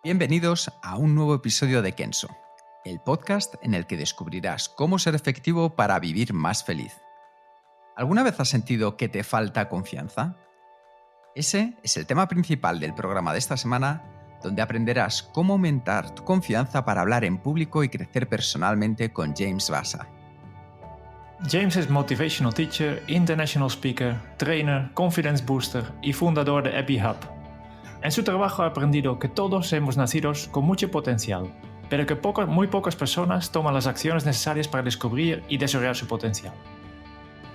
Bienvenidos a un nuevo episodio de Kenso, el podcast en el que descubrirás cómo ser efectivo para vivir más feliz. ¿Alguna vez has sentido que te falta confianza? Ese es el tema principal del programa de esta semana, donde aprenderás cómo aumentar tu confianza para hablar en público y crecer personalmente con James Bassa. James es motivational teacher, international speaker, trainer, confidence booster y fundador de Happy Hub. En su trabajo ha aprendido que todos hemos nacido con mucho potencial, pero que muy pocas personas toman las acciones necesarias para descubrir y desarrollar su potencial.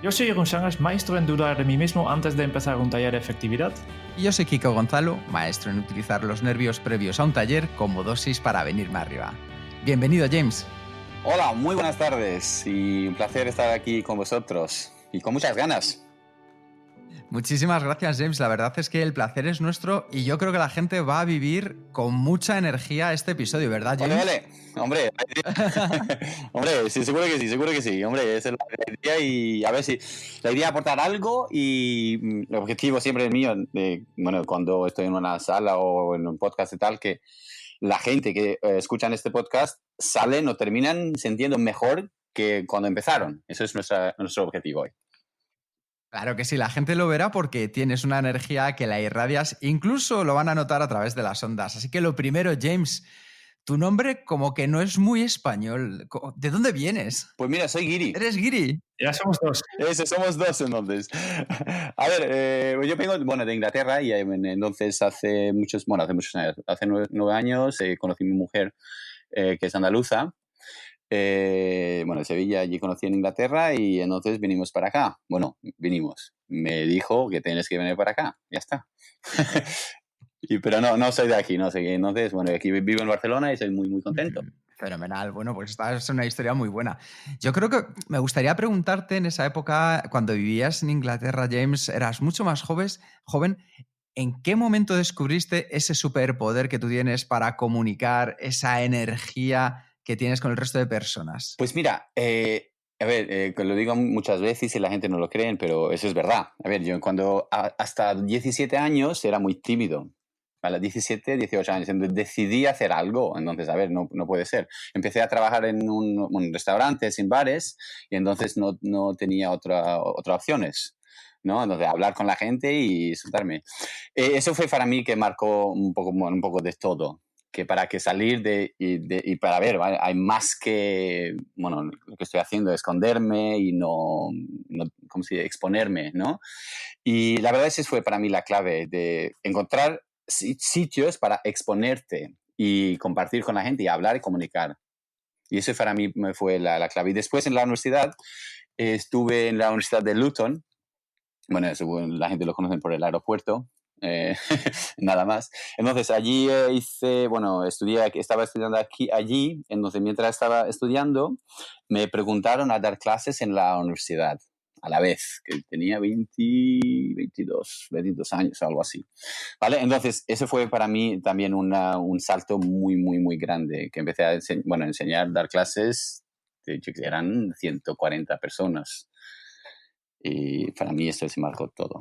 Yo soy Jeroen Sangers, maestro en dudar de mí mismo antes de empezar un taller de efectividad. Y yo soy Kiko Gonzalo, maestro en utilizar los nervios previos a un taller como dosis para venirme arriba. Bienvenido, James. Hola, muy buenas tardes y un placer estar aquí con vosotros y con muchas ganas. Muchísimas gracias, James. La verdad es que el placer es nuestro y yo creo que la gente va a vivir con mucha energía este episodio, ¿verdad, James? Vale, hombre, hombre, sí, seguro que sí, hombre, esa es la idea y a ver si la idea es aportar algo y el objetivo siempre es mío, cuando estoy en una sala o en un podcast y tal, que la gente que escuchan este podcast salen o terminan sintiendo mejor que cuando empezaron. Eso es nuestro objetivo hoy. Claro que sí, la gente lo verá porque tienes una energía que la irradias, incluso lo van a notar a través de las ondas. Así que lo primero, James, tu nombre como que no es muy español. ¿De dónde vienes? Pues mira, soy Guiri. ¿Eres Guiri? Ya somos dos. Somos dos entonces. A ver, yo vengo de Inglaterra y entonces hace muchos años, hace 9 años conocí a mi mujer que es andaluza. En Sevilla allí conocí en Inglaterra y entonces vinimos para acá. Me dijo que tienes que venir para acá, ya está. Pero no soy de aquí, no sé. Entonces, aquí vivo en Barcelona y soy muy, muy contento. Fenomenal. Bueno, pues esta es una historia muy buena. Yo creo que me gustaría preguntarte en esa época, cuando vivías en Inglaterra, James, eras mucho más joven. ¿En qué momento descubriste ese superpoder que tú tienes para comunicar esa energía que tienes con el resto de personas? Pues mira, lo digo muchas veces y la gente no lo cree, pero eso es verdad. A ver, yo hasta 17 años era muy tímido. A los 17, 18 años, entonces decidí hacer algo. Entonces, a ver, no puede ser. Empecé a trabajar en un restaurante, en bares, y entonces no tenía otras opciones, ¿no? Entonces, hablar con la gente y soltarme. Eso fue para mí que marcó un poco de todo. Que para que salir y para ver, ¿vale? Hay más que, lo que estoy haciendo es esconderme y no ¿cómo se dice? Exponerme, ¿no? Y la verdad esa fue para mí la clave de encontrar sitios para exponerte y compartir con la gente y hablar y comunicar. Y eso para mí me fue la clave. Y después en la universidad, estuve en la Universidad de Luton. La gente lo conoce por el aeropuerto. Nada más. Entonces allí estaba estudiando allí. Entonces mientras estaba estudiando me preguntaron a dar clases en la universidad a la vez, que tenía 22 años, algo así. ¿Vale? Entonces ese fue para mí también un salto muy, muy, muy grande, que empecé a enseñar, dar clases, de hecho que eran 140 personas. Y para mí eso se marcó todo.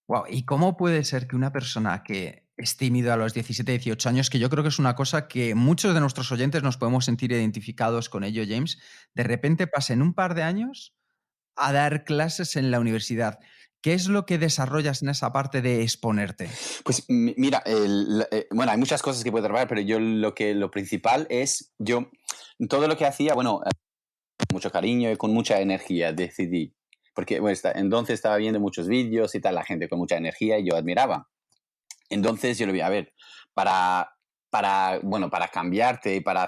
Wow, ¿y cómo puede ser que una persona que es tímido a los 17, 18 años, que yo creo que es una cosa que muchos de nuestros oyentes nos podemos sentir identificados con ello, James, de repente pase en un par de años a dar clases en la universidad? ¿Qué es lo que desarrollas en esa parte de exponerte? Pues mira, hay muchas cosas que puedo trabajar, pero yo lo principal es, todo lo que hacía, con mucho cariño y con mucha energía decidí. Porque entonces estaba viendo muchos vídeos y tal, la gente con mucha energía y yo admiraba. Entonces yo lo vi, a ver, para cambiarte y para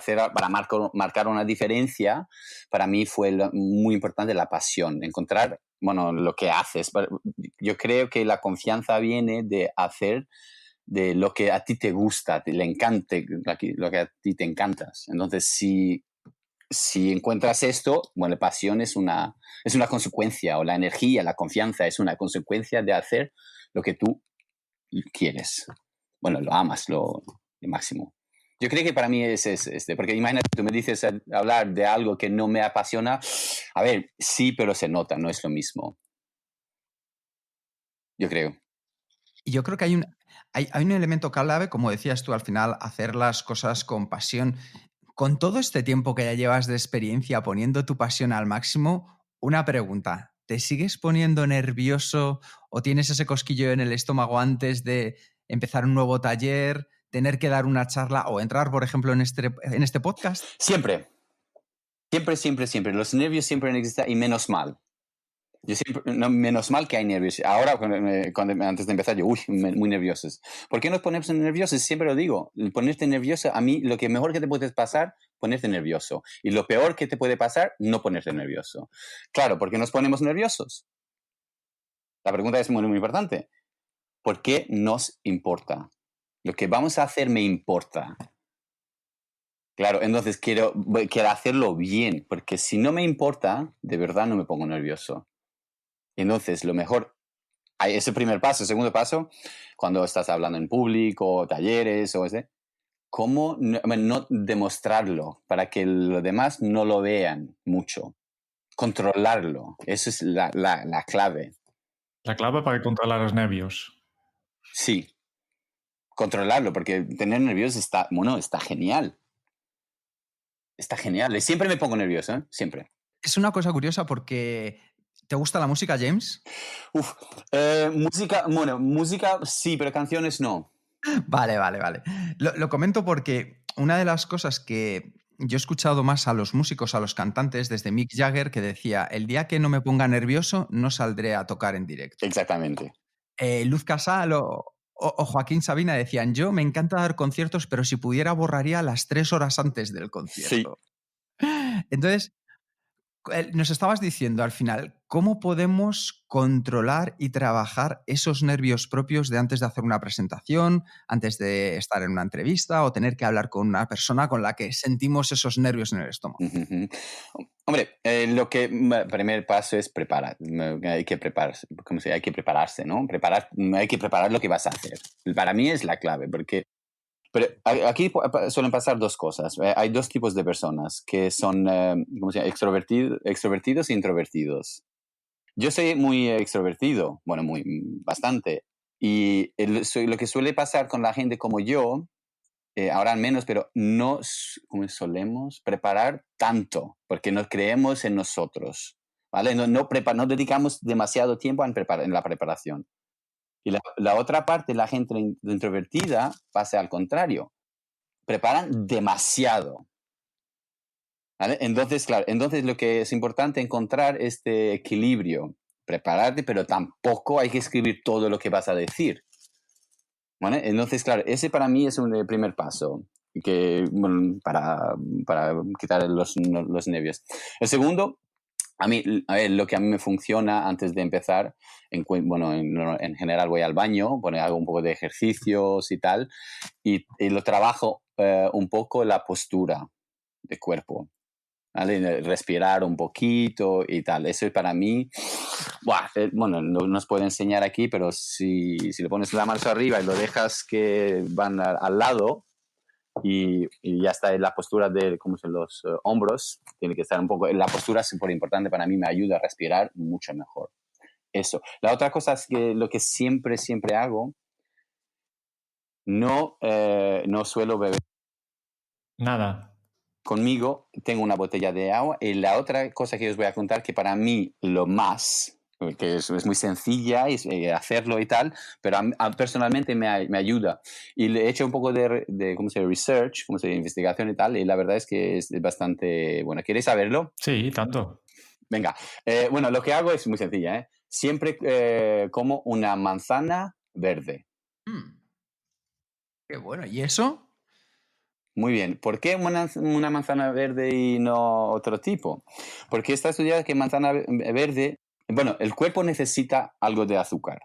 marcar una diferencia, para mí fue muy importante la pasión, encontrar, lo que haces. Yo creo que la confianza viene de hacer de lo que a ti te gusta, le encante, lo que a ti te encantas. Entonces, si encuentras esto, la pasión es una consecuencia, o la energía, la confianza es una consecuencia de hacer lo que tú quieres. Lo amas, lo máximo. Yo creo que para mí es porque imagínate, tú me dices hablar de algo que no me apasiona. A ver, sí, pero se nota, no es lo mismo. Yo creo. Y yo creo que Hay un elemento clave, como decías tú, al final, hacer las cosas con pasión. Con todo este tiempo que ya llevas de experiencia poniendo tu pasión al máximo, una pregunta. ¿Te sigues poniendo nervioso o tienes ese cosquillo en el estómago antes de empezar un nuevo taller, tener que dar una charla o entrar, por ejemplo, en este podcast? Siempre, siempre, siempre, siempre. Los nervios siempre existen y menos mal. Yo siempre, no, menos mal que hay nervios. Ahora, antes de empezar, yo, muy nerviosos. ¿Por qué nos ponemos nerviosos? Siempre lo digo. Ponerte nervioso, a mí, lo que mejor que te puede pasar, ponerte nervioso. Y lo peor que te puede pasar, no ponerte nervioso. Claro, ¿por qué nos ponemos nerviosos? La pregunta es muy, muy importante. ¿Por qué nos importa? Lo que vamos a hacer me importa. Claro, entonces quiero hacerlo bien, porque si no me importa, de verdad no me pongo nervioso. Entonces, lo mejor, hay ese primer paso. Segundo paso, cuando estás hablando en público, talleres o cómo no demostrarlo para que los demás no lo vean mucho. Controlarlo. Eso es la clave. La clave para controlar los nervios. Sí. Controlarlo, porque tener nervios está genial. Está genial. Y siempre me pongo nervioso, ¿eh? Siempre. Es una cosa curiosa porque... ¿Te gusta la música, James? Música sí, pero canciones no. Vale. Lo comento porque una de las cosas que yo he escuchado más a los músicos, a los cantantes, desde Mick Jagger, que decía, el día que no me ponga nervioso, no saldré a tocar en directo. Exactamente. Luz Casal o Joaquín Sabina decían, yo me encanta dar conciertos, pero si pudiera borraría las 3 horas antes del concierto. Sí. Entonces, nos estabas diciendo al final, ¿cómo podemos controlar y trabajar esos nervios propios de antes de hacer una presentación, antes de estar en una entrevista o tener que hablar con una persona con la que sentimos esos nervios en el estómago? Uh-huh. Hombre, primer paso es preparar. Hay que prepararse, hay que prepararse, ¿no? Hay que preparar lo que vas a hacer. Para mí es la clave, porque aquí suelen pasar dos cosas. Hay dos tipos de personas que son extrovertidos e introvertidos. Yo soy muy extrovertido, bastante. Y lo que suele pasar con la gente como yo, ahora al menos, pero no solemos preparar tanto, porque nos creemos en nosotros, ¿vale? No dedicamos demasiado tiempo en la preparación. Y la otra parte, la gente introvertida, pasa al contrario. Preparan demasiado. ¿Vale? Entonces, claro, lo que es importante encontrar este equilibrio. Prepararte, pero tampoco hay que escribir todo lo que vas a decir. ¿Vale? Entonces, claro, ese para mí es un primer paso para quitar los nervios. El segundo, lo que a mí me funciona antes de empezar, en general voy al baño, hago un poco de ejercicios y tal, y lo trabajo un poco la postura de cuerpo, ¿vale? Respirar un poquito y tal. Eso para mí, no nos puede enseñar aquí, pero si le pones la mano arriba y lo dejas que van al lado, y ya está en la postura de los hombros, tiene que estar un poco, la postura es súper importante para mí, me ayuda a respirar mucho mejor. Eso. La otra cosa es que lo que siempre hago, no suelo beber. Nada. Conmigo tengo una botella de agua, y la otra cosa que os voy a contar, que para mí lo más, que es muy sencilla hacerlo y tal, pero personalmente me ayuda. Y le he hecho un poco de research, investigación y tal, y la verdad es que es bastante bueno. ¿Queréis saberlo? Sí, tanto. Venga. Lo que hago es muy sencilla, ¿eh? Siempre como una manzana verde. Qué bueno. ¿Y eso? Muy bien. ¿Por qué una manzana verde y no otro tipo? Porque está estudiado que manzana verde, el cuerpo necesita algo de azúcar.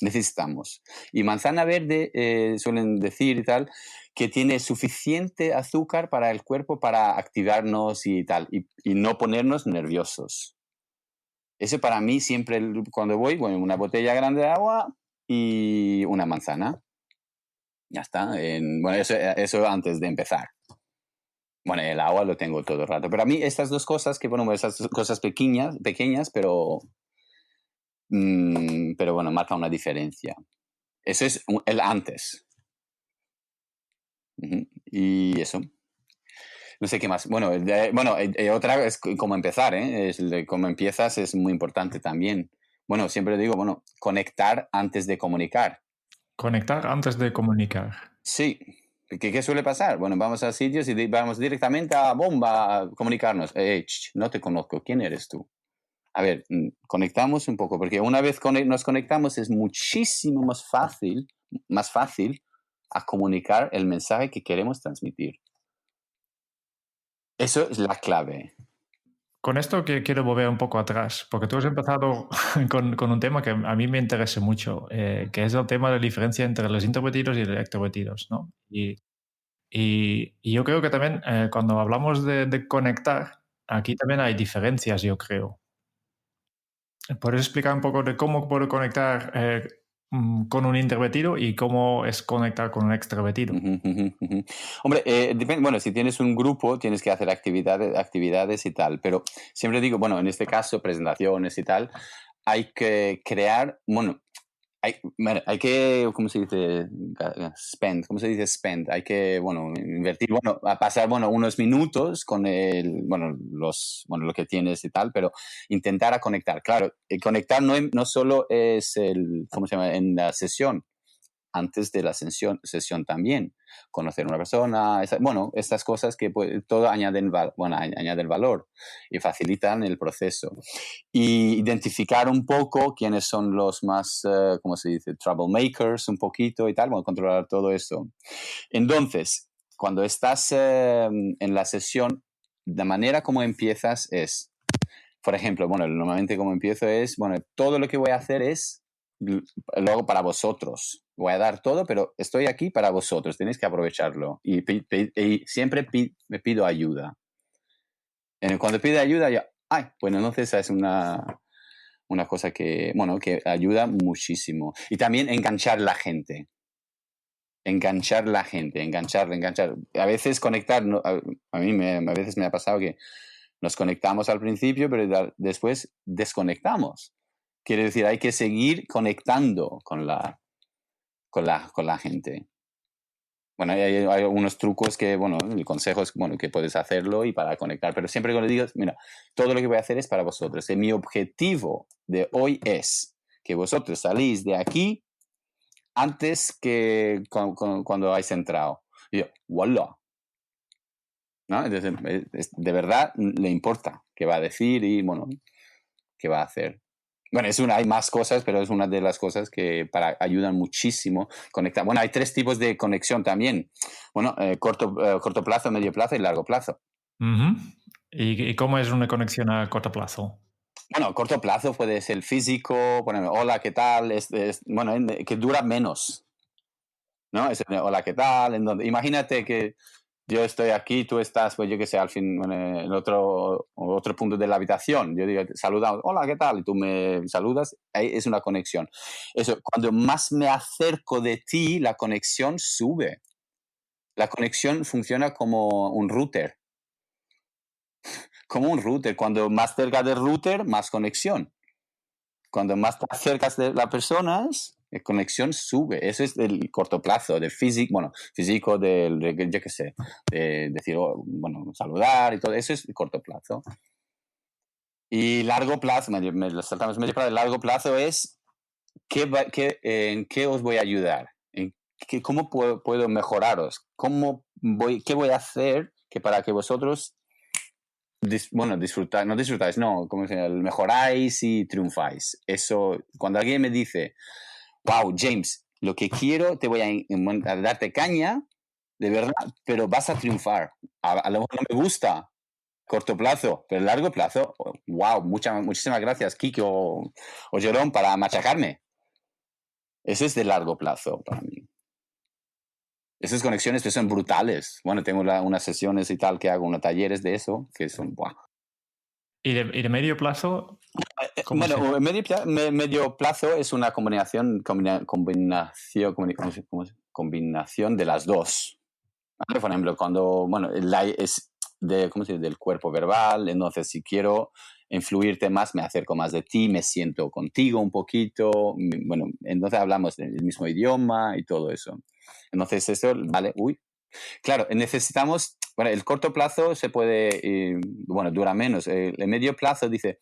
Necesitamos. Y manzana verde, suelen decir y tal, que tiene suficiente azúcar para el cuerpo para activarnos y tal, y no ponernos nerviosos. Eso para mí siempre, cuando voy, una botella grande de agua y una manzana. Ya está. Eso antes de empezar. El agua lo tengo todo el rato. Pero a mí estas dos cosas, esas cosas pequeñas, pero marca una diferencia. Eso es el antes. Y eso. No sé qué más. Bueno, otra es cómo empezar, ¿eh? Cómo empiezas es muy importante también. Bueno, siempre digo, conectar antes de comunicar. Conectar antes de comunicar. Sí. ¿Qué suele pasar? Bueno, vamos a sitios y vamos directamente a bomba a comunicarnos. No te conozco. ¿Quién eres tú? A ver, conectamos un poco, porque una vez nos conectamos es muchísimo más fácil a comunicar el mensaje que queremos transmitir. Eso es la clave. Con esto quiero volver un poco atrás, porque tú has empezado con un tema que a mí me interesa mucho, que es el tema de la diferencia entre los introvertidos y los extrovertidos, ¿no? Y yo creo que también cuando hablamos de conectar, aquí también hay diferencias, yo creo. ¿Puedes explicar un poco de cómo puedo conectar con un introvertido y cómo es conectar con un extrovertido? Hombre, depende. Bueno, si tienes un grupo, tienes que hacer actividades y tal. Pero siempre digo, en este caso, presentaciones y tal, hay que crear, hay que, ¿cómo se dice? Spend, ¿cómo se dice spend? Hay que, invertir, a pasar, unos minutos con lo que tienes y tal, pero intentar a conectar. Claro, conectar no solo es ¿cómo se llama? En la sesión, antes de la sesión también. Conocer a una persona, estas cosas que todo añaden valor y facilitan el proceso. Y identificar un poco quiénes son los más, ¿cómo se dice? Troublemakers un poquito y tal, controlar todo eso. Entonces, cuando estás en la sesión, la manera como empiezas es, por ejemplo, normalmente como empiezo es, todo lo que voy a hacer es lo hago para vosotros. Voy a dar todo, pero estoy aquí para vosotros. Tenéis que aprovecharlo. Y siempre me pido ayuda. Cuando pido ayuda, entonces es una cosa que ayuda muchísimo. Y también enganchar la gente. Enganchar. A veces conectar, a veces me ha pasado que nos conectamos al principio, pero después desconectamos. Quiere decir, hay que seguir conectando con la gente. Hay algunos trucos que, el consejo es, que puedes hacerlo y para conectar. Pero siempre que le digo, mira, todo lo que voy a hacer es para vosotros. Y mi objetivo de hoy es que vosotros salís de aquí antes que cuando habéis entrado. Y yo, ¡wallah! ¿No? Entonces, de verdad le importa qué va a decir y, qué va a hacer. Hay más cosas, pero es una de las cosas que ayudan muchísimo a conectar. Hay 3 tipos de conexión también. Corto plazo, medio plazo y largo plazo. Uh-huh. ¿Y cómo es una conexión a corto plazo? A corto plazo puede ser físico, hola, ¿qué tal? Que dura menos. ¿No? Hola, ¿qué tal? Imagínate que yo estoy aquí, tú estás, pues yo que sé, al fin, en otro punto de la habitación. Yo digo, saludamos, hola, ¿qué tal? Y tú me saludas, ahí es una conexión. Eso, cuando más me acerco de ti, la conexión sube. La conexión funciona como un router. Como un router. Cuando más cerca del router, más conexión. Cuando más te acercas de las personas, la conexión sube. Eso es el corto plazo, de físico, yo qué sé, de decir, saludar y todo. Eso es el corto plazo. Y largo plazo, lo saltamos medio plazo. Largo plazo es, ¿en qué os voy a ayudar? ¿Cómo puedo mejoraros? ¿Qué voy a hacer para que vosotros mejoráis y triunfáis? Eso, cuando alguien me dice, wow, James, lo que quiero, te voy a darte caña, de verdad, pero vas a triunfar. A lo mejor no me gusta, corto plazo, pero largo plazo, wow, muchísimas gracias, Kike o Jerón, para machacarme. Eso es de largo plazo para mí. Esas conexiones pues, son brutales. Tengo unas sesiones y tal que hago, unos talleres de eso, que son, wow. ¿Y de medio plazo? Medio plazo es una combinación de las dos. Por ejemplo, cuando, ¿cómo se dice? Del cuerpo verbal. Entonces, si quiero influirte más, me acerco más de ti, me siento contigo un poquito. Bueno, entonces hablamos del mismo idioma y todo eso. Entonces, eso, vale, claro, necesitamos, bueno, el corto plazo se puede, bueno, dura menos. El medio plazo dice,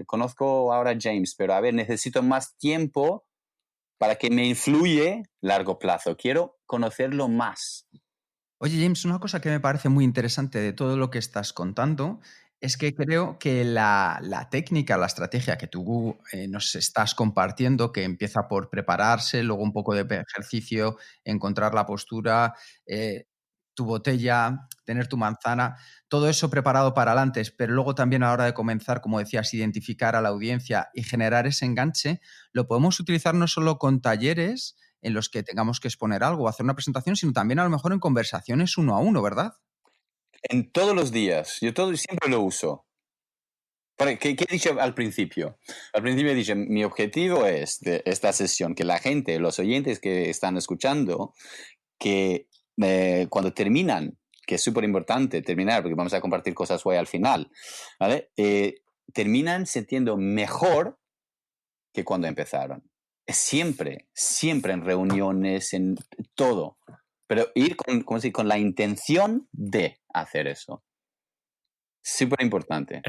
conozco ahora a James, pero a ver, necesito más tiempo para que me influye largo plazo. Quiero conocerlo más. Oye, James, una cosa que me parece muy interesante de todo lo que estás contando es que creo que la técnica, la estrategia que tú nos estás compartiendo, que empieza por prepararse, luego un poco de ejercicio, encontrar la postura, tu botella, tener tu manzana, todo eso preparado para adelante, pero luego también a la hora de comenzar, como decías, identificar a la audiencia y generar ese enganche, lo podemos utilizar no solo con talleres en los que tengamos que exponer algo o hacer una presentación, sino también a lo mejor en conversaciones uno a uno, ¿verdad? En todos los días. Yo siempre lo uso. ¿Qué he dicho al principio? Al principio he dicho, mi objetivo es de esta sesión, que la gente, los oyentes que están escuchando, que cuando terminan, que es súper importante terminar, porque vamos a compartir cosas hoy al final, ¿vale? Terminan sintiendo mejor que cuando empezaron. Es siempre, siempre en reuniones, en todo. Pero ir con la intención de hacer eso. Súper importante.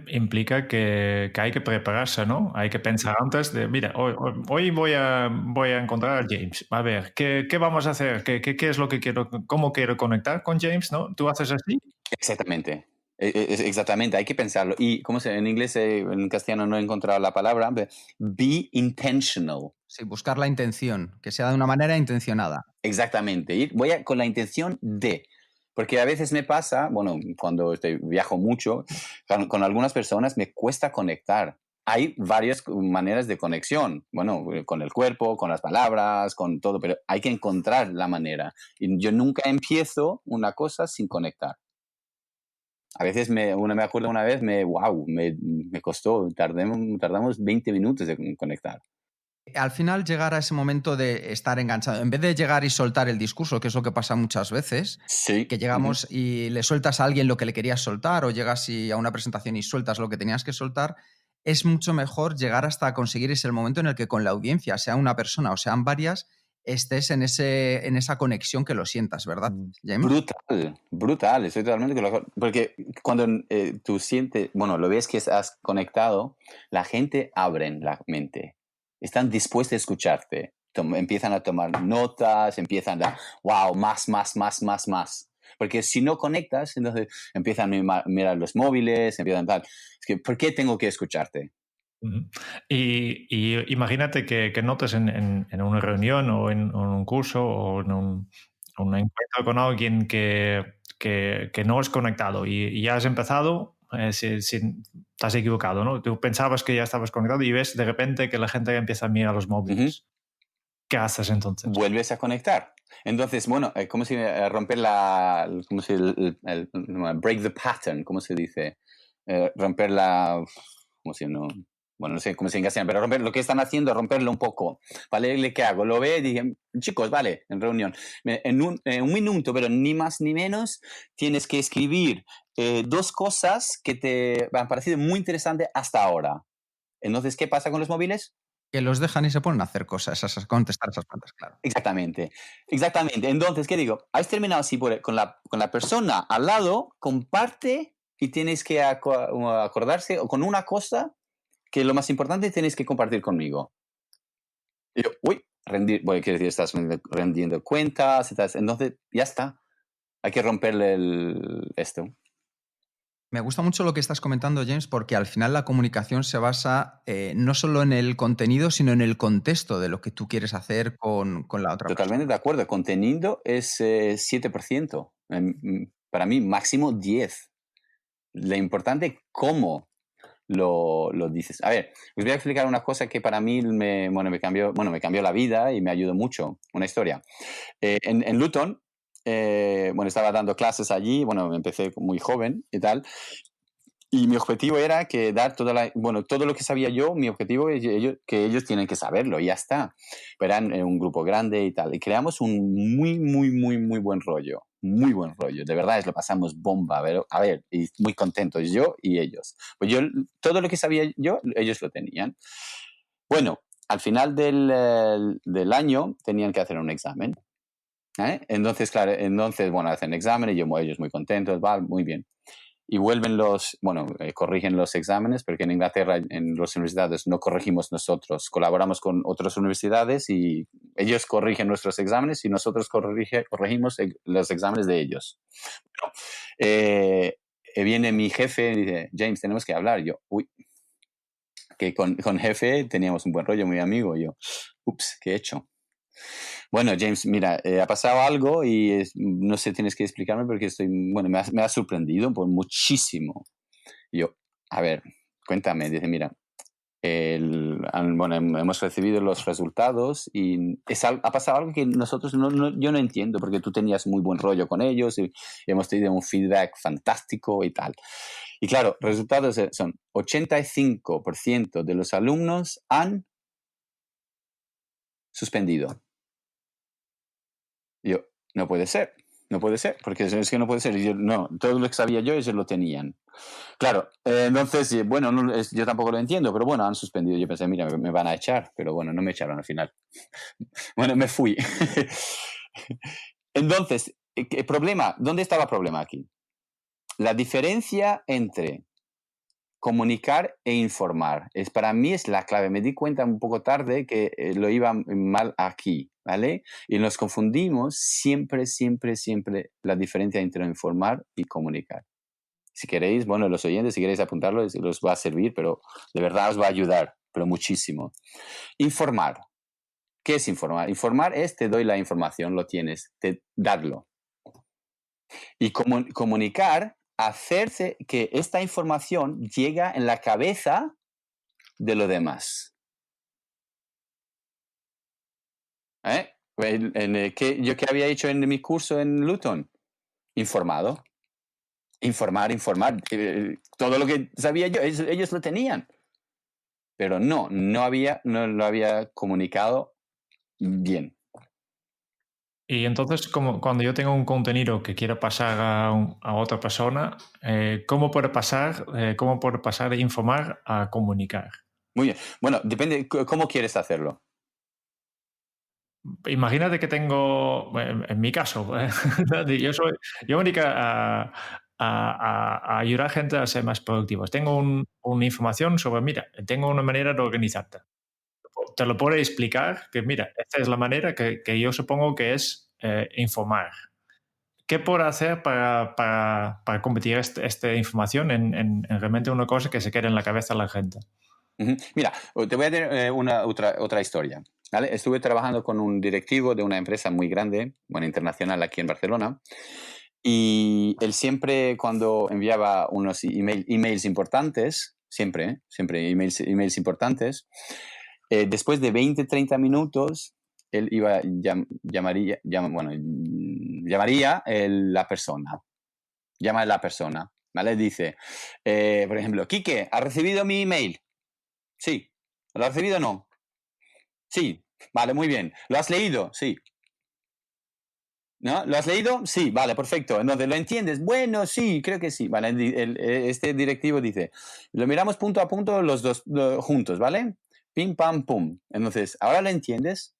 Implica que hay que prepararse, ¿no? Hay que pensar antes de, mira, hoy voy a encontrar a James. A ver, ¿qué vamos a hacer? ¿Qué es lo que quiero? ¿Cómo quiero conectar con James? ¿No? ¿Tú haces así? Exactamente. Exactamente, hay que pensarlo. Y, en inglés, en castellano no he encontrado la palabra, be intentional. Sí, buscar la intención, que sea de una manera intencionada. Exactamente. Voy con la intención de. Porque a veces me pasa, bueno, cuando viajo mucho, con algunas personas me cuesta conectar. Hay varias maneras de conexión, bueno, con el cuerpo, con las palabras, con todo, pero hay que encontrar la manera. Y yo nunca empiezo una cosa sin conectar. A veces me acuerdo una vez, me costó, tardamos 20 minutos de conectar. Al final llegar a ese momento de estar enganchado, en vez de llegar y soltar el discurso, que es lo que pasa muchas veces, Sí. que llegamos y le sueltas a alguien lo que le querías soltar o llegas a una presentación y sueltas lo que tenías que soltar, es mucho mejor llegar hasta conseguir ese momento en el que con la audiencia, sea una persona o sean varias, estés en esa conexión que lo sientas, ¿verdad, James? Brutal, estoy totalmente con porque cuando tú sientes, bueno, lo ves que has conectado, la gente abre la mente, están dispuestos a escucharte, empiezan a tomar notas, empiezan a, wow, más, porque si no conectas, entonces empiezan a mirar los móviles, empiezan tal, es que, ¿por qué tengo que escucharte? Y imagínate que notes en una reunión o en un curso o en un encuentro con alguien que no es conectado y ya has empezado, te has equivocado, ¿no? Tú pensabas que ya estabas conectado y ves de repente que la gente empieza a mirar los móviles. ¿Qué haces entonces? Vuelves a conectar. Entonces, bueno, ¿cómo se romper cómo se break the pattern? ¿Cómo se dice? Romper ¿cómo se no? Bueno, no sé cómo se dice en castellano, pero romper lo que están haciendo, romperlo un poco. ¿Vale? ¿Qué hago? Lo ve y dije, chicos, vale, en reunión, en un minuto, pero ni más ni menos, tienes que escribir 2 cosas que te han parecido muy interesantes hasta ahora. Entonces, ¿qué pasa con los móviles? Que los dejan y se ponen a hacer cosas, a contestar esas preguntas, claro. Exactamente. Entonces, ¿qué digo? Has terminado así con la persona al lado, comparte y tienes que acordarse con una cosa que lo más importante tienes que compartir conmigo. Y yo, quiere decir, estás rendiendo cuentas, entonces ya está. Hay que romperle esto. Me gusta mucho lo que estás comentando, James, porque al final la comunicación se basa no solo en el contenido, sino en el contexto de lo que tú quieres hacer con la otra Totalmente persona. de acuerdo. Contenido es 7%. Para mí, máximo 10%. Lo importante es cómo lo dices. A ver, os voy a explicar una cosa que para mí me cambió la vida y me ayudó mucho. Una historia. En Luton, estaba dando clases allí, empecé muy joven y tal, y mi objetivo era que dar todo lo que sabía yo, mi objetivo es que ellos tienen que saberlo y ya está. Pero eran un grupo grande y tal, y creamos un muy, muy, muy, muy buen rollo. muy buen rollo. De verdad, lo pasamos bomba. A ver, y muy contentos yo y ellos. Pues yo, todo lo que sabía yo, ellos lo tenían. Bueno, al final del año tenían que hacer un examen. Entonces, claro, bueno, hacen examen y ellos muy contentos, va, muy bien. Y vuelven corrigen los exámenes, porque en Inglaterra, en las universidades, no corregimos nosotros, colaboramos con otras universidades y ellos corrigen nuestros exámenes y nosotros corregimos los exámenes de ellos. Bueno, viene mi jefe y dice, James, tenemos que hablar. Yo, que con jefe teníamos un buen rollo, muy amigo. Yo, ups, ¿qué he hecho? Bueno, James, mira, ha pasado algo y no sé, tienes que explicarme porque me ha sorprendido por muchísimo. Y yo, a ver, cuéntame. Dice, mira, hemos recibido los resultados y ha pasado algo que nosotros yo no entiendo, porque tú tenías muy buen rollo con ellos y hemos tenido un feedback fantástico y tal. Y claro, resultados son 85% de los alumnos han suspendido. Yo, no puede ser, porque es que no puede ser. Y yo, no, todo lo que sabía yo, ellos lo tenían. Claro, entonces, bueno, yo tampoco lo entiendo, pero bueno, han suspendido. Yo pensé, mira, me van a echar, pero bueno, no me echaron al final. Bueno, me fui. Entonces, ¿dónde estaba el problema aquí? La diferencia entre comunicar e informar. Para mí es la clave. Me di cuenta un poco tarde que lo iba mal aquí, ¿vale? Y nos confundimos siempre la diferencia entre informar y comunicar. Si queréis, bueno, los oyentes, si queréis apuntarlo, los va a servir, pero de verdad os va a ayudar, pero muchísimo. Informar. ¿Qué es informar? Informar es te doy la información, lo tienes, dadlo. Y comunicar, hacerse que esta información llega en la cabeza de los demás. ¿Yo qué había hecho en mi curso en Luton? Informado. Informar. Todo lo que sabía yo, ellos lo tenían. Pero no lo había comunicado bien. Y entonces, cuando yo tengo un contenido que quiero pasar a otra persona, ¿cómo puedo pasar de informar a comunicar? Muy bien. Bueno, depende cómo quieres hacerlo. Imagínate que tengo, en mi caso, yo me dedico a ayudar a gente a ser más productivos. Tengo una información sobre, mira, tengo una manera de organizarte. Te lo puedo explicar, que mira, esta es la manera que yo supongo que es informar. ¿Qué puedo hacer para convertir esta información en realmente una cosa que se quede en la cabeza de la gente? Mira, te voy a dar otra historia. ¿Vale? Estuve trabajando con un directivo de una empresa muy grande, internacional aquí en Barcelona, y él siempre cuando enviaba unos emails importantes, siempre emails importantes, después de 20-30 minutos, él llamaría la persona. Llama a la persona, ¿vale? Dice, por ejemplo, Quique, ¿has recibido mi email? Sí. ¿Lo has recibido o no? Sí. Vale, muy bien. ¿Lo has leído? Sí. ¿No? ¿Lo has leído? Sí. Vale, perfecto. Entonces, ¿lo entiendes? Bueno, sí, creo que sí. Vale, este directivo dice, lo miramos punto a punto los dos juntos, ¿vale? Pim, pam, pum. Entonces, ¿ahora lo entiendes?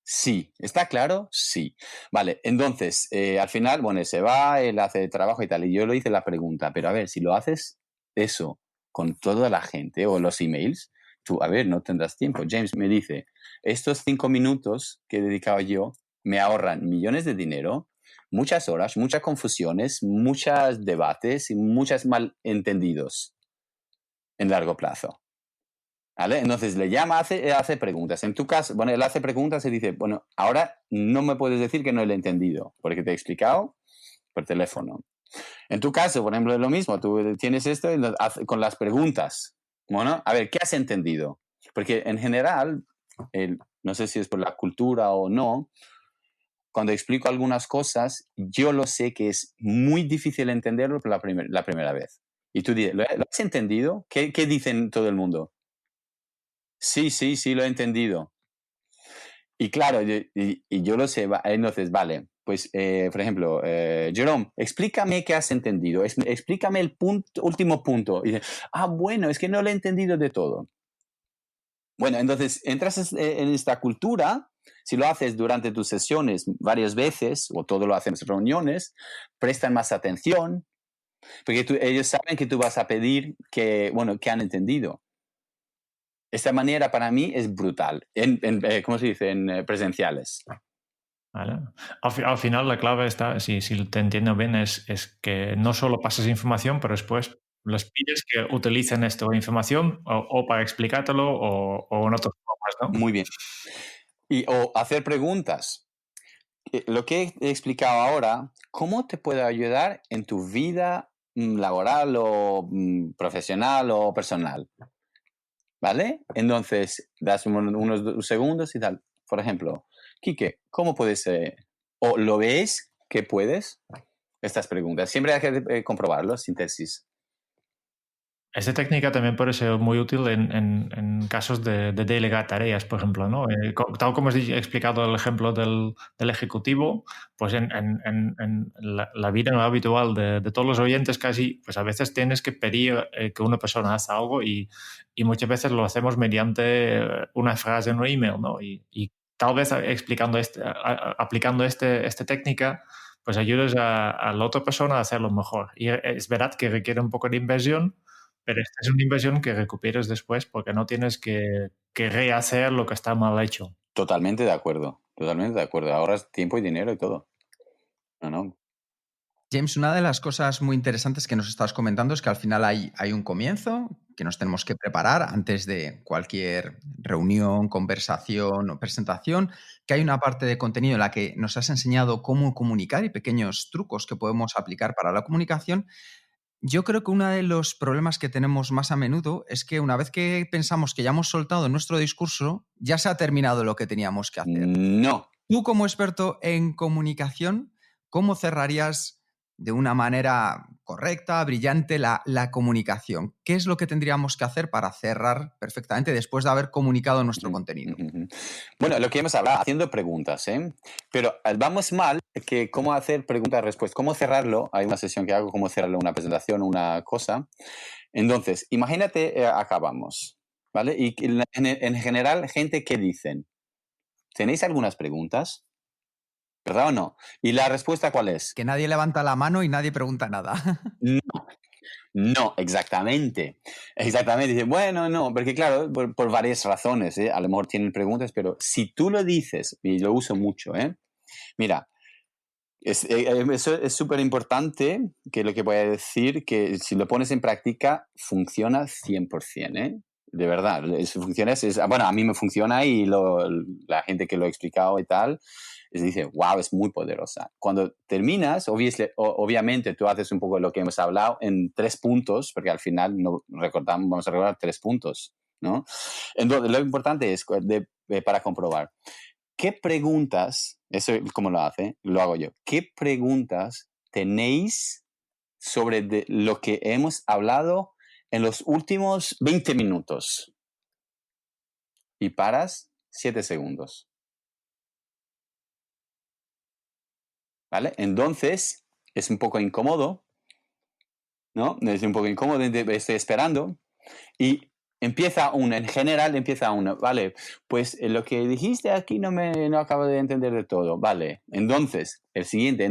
Sí. ¿Está claro? Sí. Vale, entonces, al final, se va, él hace el trabajo y tal, y yo le hice la pregunta, pero a ver, si lo haces eso con toda la gente o los emails, tú, a ver, no tendrás tiempo. James me dice, estos 5 minutos que he dedicado yo me ahorran millones de dinero, muchas horas, muchas confusiones, muchos debates y muchos malentendidos en largo plazo. ¿Vale? Entonces le llama, hace preguntas. En tu caso, él hace preguntas y dice, ahora no me puedes decir que no lo he entendido, porque te he explicado por teléfono. En tu caso, por ejemplo, es lo mismo. Tú tienes esto con las preguntas. Bueno, a ver, ¿qué has entendido? Porque en general, no sé si es por la cultura o no, cuando explico algunas cosas, yo lo sé que es muy difícil entenderlo por la primera vez. Y tú dices, ¿lo has entendido? ¿Qué dicen todo el mundo? Sí, lo he entendido. Y claro, y yo lo sé, entonces, vale, pues, por ejemplo, Jerome, explícame qué has entendido, explícame el último punto. Y dice, bueno, es que no lo he entendido de todo. Bueno, entonces entras en esta cultura, si lo haces durante tus sesiones varias veces, o todo lo hacen en reuniones, prestan más atención, porque ellos saben que tú vas a pedir que han entendido. Esta manera para mí es brutal, ¿cómo se dice? En presenciales. Vale. Al final la clave está, si te entiendo bien, es que no solo pases información, pero después les pides que utilicen esta información o para explicártelo o en otras formas, ¿no? Muy bien. O hacer preguntas. Lo que he explicado ahora, ¿cómo te puede ayudar en tu vida laboral o profesional o personal? ¿Vale? Entonces, das unos segundos y tal. Por ejemplo, Quique, ¿cómo puedes, o lo ves que puedes? Estas preguntas. Siempre hay que comprobarlo, síntesis. Esta técnica también puede ser muy útil en casos de delegar tareas, por ejemplo, ¿no? Tal como he explicado el ejemplo del ejecutivo, pues en la vida habitual de todos los oyentes casi, pues a veces tienes que pedir que una persona haga algo y muchas veces lo hacemos mediante una frase en un email, ¿no? Y tal vez aplicando esta técnica, pues ayudas a la otra persona a hacerlo mejor. Y es verdad que requiere un poco de inversión, pero esta es una inversión que recuperes después porque no tienes que rehacer lo que está mal hecho. Totalmente de acuerdo. Totalmente de acuerdo. Ahorras tiempo y dinero y todo. No. James, una de las cosas muy interesantes que nos estás comentando es que al final hay un comienzo que nos tenemos que preparar antes de cualquier reunión, conversación o presentación, que hay una parte de contenido en la que nos has enseñado cómo comunicar y pequeños trucos que podemos aplicar para la comunicación. Yo creo que uno de los problemas que tenemos más a menudo es que una vez que pensamos que ya hemos soltado nuestro discurso, ya se ha terminado lo que teníamos que hacer. No. Tú, como experto en comunicación, ¿cómo cerrarías de una manera correcta, brillante, la comunicación? ¿Qué es lo que tendríamos que hacer para cerrar perfectamente después de haber comunicado nuestro contenido? Bueno, lo que hemos hablado, haciendo preguntas, ¿eh? Pero vamos mal que cómo hacer preguntas-respuestas, cómo cerrarlo. Hay una sesión que hago, cómo cerrarlo, una presentación, una cosa. Entonces, imagínate, acabamos, ¿vale? Y en general, gente, ¿qué dicen? ¿Tenéis algunas preguntas? ¿Verdad o no? ¿Y la respuesta cuál es? Que nadie levanta la mano y nadie pregunta nada. No, exactamente. Exactamente. Dice, bueno, no, porque claro, por varias razones, ¿eh? A lo mejor tienen preguntas, pero si tú lo dices, y lo uso mucho, ¿eh? Mira, eso es súper importante, que lo que voy a decir, que si lo pones en práctica, funciona 100%, ¿eh? De verdad, funciona, bueno, a mí me funciona y la gente que lo ha explicado y tal, dice, wow, es muy poderosa. Cuando terminas, obviamente tú haces un poco lo que hemos hablado en 3 puntos, porque al final vamos a recordar 3 puntos, ¿no? Entonces, lo importante es, para comprobar, ¿qué preguntas, eso cómo lo hace? Lo hago yo. ¿Qué preguntas tenéis sobre lo que hemos hablado en los últimos 20 minutos? Y paras 7 segundos. ¿Vale? Entonces, es un poco incómodo, ¿no? Es un poco incómodo, estoy esperando. Y en general empieza uno, vale, pues lo que dijiste aquí no acabo de entender de todo, vale. Entonces, el siguiente,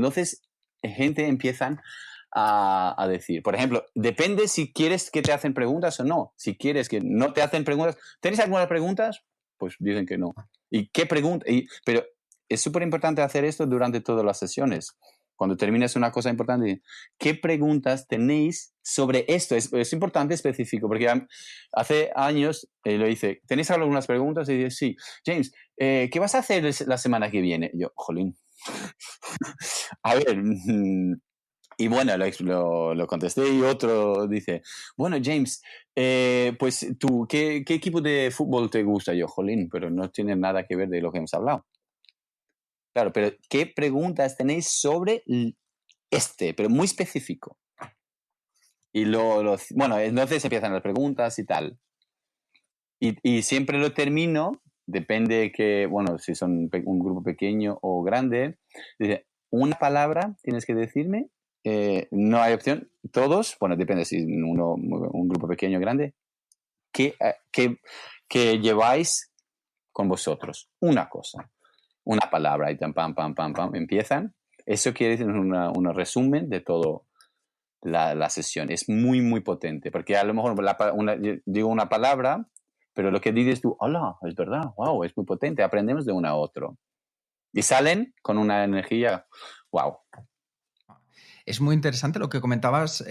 gente empiezan a decir, por ejemplo, depende si quieres que te hacen preguntas o no. Si quieres que no te hacen preguntas, ¿tenéis algunas preguntas? Pues dicen que no. ¿Y qué pregunta? Pero es súper importante hacer esto durante todas las sesiones. Cuando termines una cosa importante, ¿qué preguntas tenéis sobre esto? Es importante, específico, porque hace años lo hice. ¿Tenéis algunas preguntas? Y dice, sí. James, ¿qué vas a hacer la semana que viene? Yo, jolín. A ver, y bueno, lo contesté y otro dice, bueno, James, pues tú, ¿qué equipo de fútbol te gusta? Yo, jolín, pero no tiene nada que ver de lo que hemos hablado. Claro, pero ¿qué preguntas tenéis sobre pero muy específico? Y bueno, entonces empiezan las preguntas y tal. Y siempre lo termino, depende que, bueno, si son un grupo pequeño o grande, dice, una palabra tienes que decirme. No hay opción. Todos, bueno, depende si un grupo pequeño o grande, que lleváis con vosotros. Una cosa, una palabra, y pam, pam, pam, pam, empiezan. Eso quiere decir un resumen de todo la sesión. Es muy, muy potente, porque a lo mejor yo digo una palabra, pero lo que dices tú, hola, es verdad, wow, es muy potente, aprendemos de uno a otro. Y salen con una energía, wow. Es muy interesante lo que comentabas,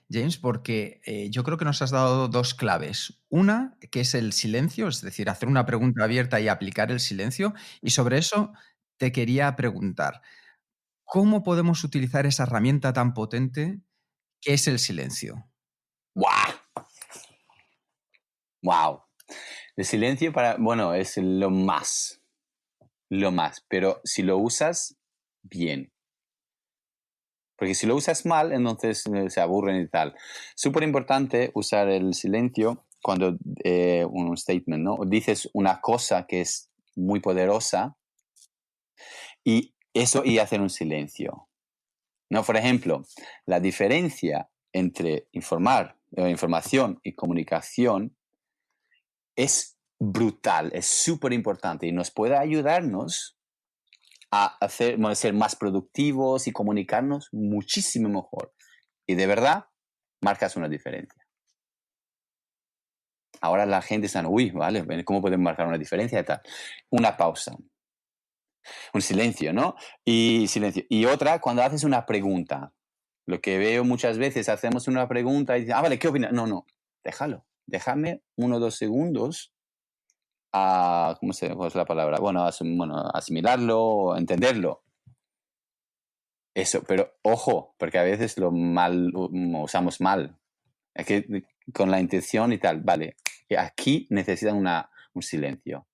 James, porque yo creo que nos has dado dos claves. Una, que es el silencio, es decir, hacer una pregunta abierta y aplicar el silencio. Y sobre eso te quería preguntar, ¿cómo podemos utilizar esa herramienta tan potente que es el silencio? ¡Wow! ¡Wow! El silencio bueno, es lo más, pero si lo usas bien. Porque si lo usas mal, entonces se aburren y tal. Súper importante usar el silencio cuando un statement, ¿no? Dices una cosa que es muy poderosa y hacer un silencio. ¿No? Por ejemplo, la diferencia entre información y comunicación es brutal, es súper importante y nos puede ayudarnos a ser más productivos y comunicarnos muchísimo mejor. Y de verdad, marcas una diferencia. Ahora la gente está, uy, vale, ¿cómo podemos marcar una diferencia? Y tal. Una pausa, un silencio, ¿no? Y silencio. Y otra, cuando haces una pregunta. Lo que veo muchas veces, hacemos una pregunta y dices, vale, ¿qué opinas? No, déjalo. Déjame 1 o 2 segundos a, ¿cómo es la palabra? Bueno, asimilarlo, entenderlo. Eso, pero ojo, porque a veces lo usamos mal. Es que con la intención y tal, vale, aquí necesitan un silencio.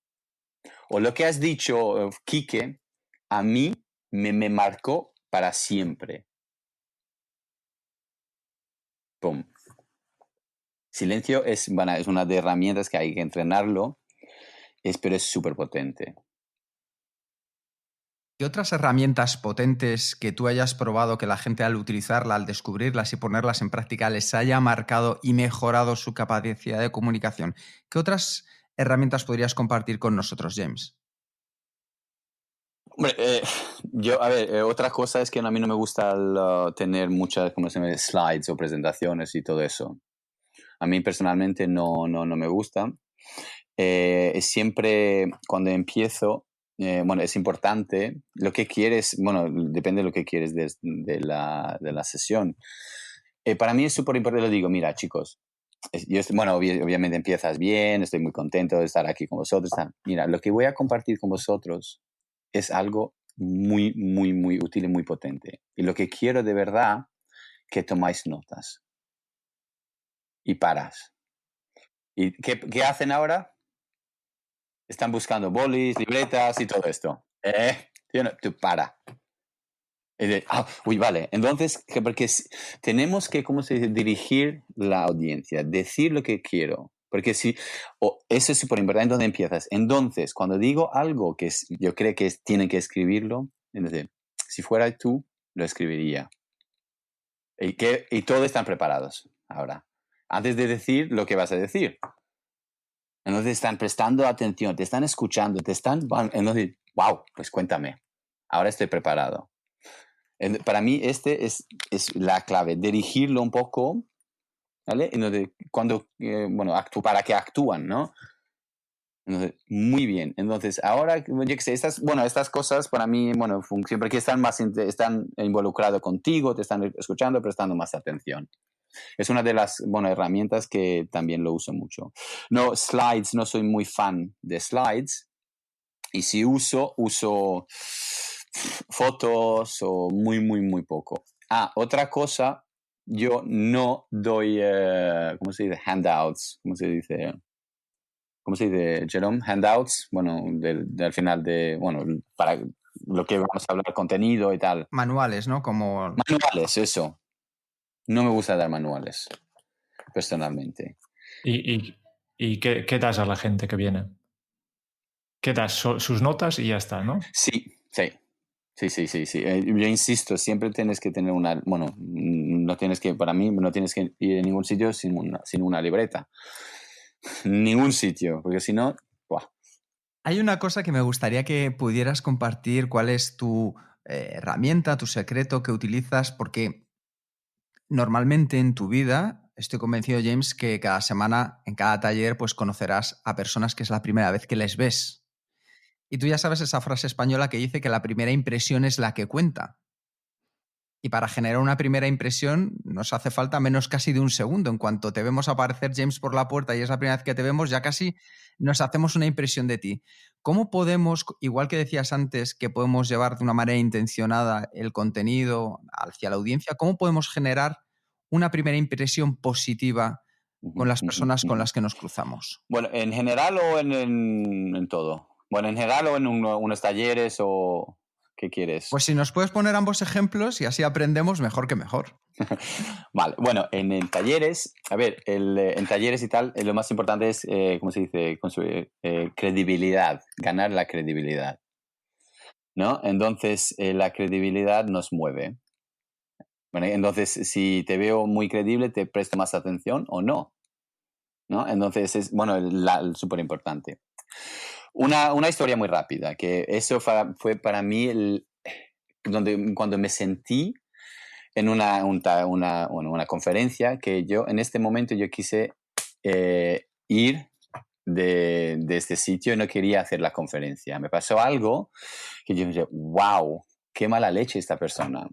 O lo que has dicho, Quique, a mí me marcó para siempre. Pum. Silencio es una de las herramientas que hay que entrenarlo, pero es súper potente. ¿Qué otras herramientas potentes que tú hayas probado que la gente al utilizarla, al descubrirlas y ponerlas en práctica les haya marcado y mejorado su capacidad de comunicación? ¿Qué otras herramientas podrías compartir con nosotros, James? Hombre, otra cosa es que a mí no me gusta tener muchas, ¿cómo se llama? Slides o presentaciones y todo eso. A mí personalmente no me gusta. Siempre cuando empiezo, es importante lo que quieres, depende de lo que quieres de la sesión. Para mí es súper importante, lo digo, mira chicos, obviamente empiezas bien, estoy muy contento de estar aquí con vosotros. Mira, lo que voy a compartir con vosotros es algo muy, muy, muy útil y muy potente. Y lo que quiero de verdad, que tomáis notas. Y paras. ¿Y qué hacen ahora? Están buscando bolis, libretas y todo esto. Tú para. Uy, vale. Entonces, porque tenemos que, ¿cómo se dice? Dirigir la audiencia, decir lo que quiero. Porque eso es súper importante donde empiezas. Entonces, cuando digo algo que yo creo que tienen que escribirlo, entonces, si fuera tú, lo escribiría. Y todos están preparados ahora. Antes de decir lo que vas a decir. Entonces están prestando atención, te están escuchando, entonces, wow, pues cuéntame. Ahora estoy preparado. Para mí es la clave, dirigirlo un poco, ¿vale? Entonces, para que actúan, ¿no? Entonces, muy bien. Entonces, ahora, yo qué sé, estas cosas para mí, siempre que están involucrados contigo, te están escuchando, prestando más atención. Es una de las herramientas que también lo uso mucho. No, slides, no soy muy fan de slides. Y si uso fotos o muy, muy, muy poco. Otra cosa, yo no doy, ¿cómo se dice? Handouts. ¿Cómo se dice? Jerome? Handouts. Bueno, del final para lo que vamos a hablar, contenido y tal. Manuales, ¿no? Como... Manuales, eso. No me gusta dar manuales, personalmente. ¿Y qué das a la gente que viene? ¿Qué das? Sus notas y ya está, ¿no? Sí. Sí. Yo insisto, siempre tienes que tener una... Bueno, no tienes que, para mí, no tienes que ir a ningún sitio sin una libreta. Ningún sitio, porque si no... ¡buah! Hay una cosa que me gustaría que pudieras compartir, cuál es tu herramienta, tu secreto que utilizas, porque normalmente en tu vida, estoy convencido, James, que cada semana, en cada taller, pues conocerás a personas que es la primera vez que les ves. Y tú ya sabes esa frase española que dice que la primera impresión es la que cuenta. Y para generar una primera impresión nos hace falta menos casi de un segundo. En cuanto te vemos aparecer, James, por la puerta y es la primera vez que te vemos, ya casi nos hacemos una impresión de ti. ¿Cómo podemos, igual que decías antes, que podemos llevar de una manera intencionada el contenido hacia la audiencia, cómo podemos generar una primera impresión positiva con las personas con las que nos cruzamos? Bueno, ¿en general o en todo? Bueno, ¿en general o en unos talleres o qué quieres? Pues si nos puedes poner ambos ejemplos y así aprendemos, mejor que mejor. Vale, bueno, en talleres, a ver, en talleres y tal, lo más importante es, ¿cómo se dice? Construir credibilidad, ganar la credibilidad, ¿no? Entonces, la credibilidad nos mueve. Bueno, entonces, si te veo muy creíble, ¿te presto más atención o no? ¿No? Entonces, es, bueno, súper importante. Una historia muy rápida, que eso fue para mí cuando me sentí en una conferencia que yo en este momento yo quise ir de este sitio y no quería hacer la conferencia. Me pasó algo que yo dije, wow, qué mala leche esta persona.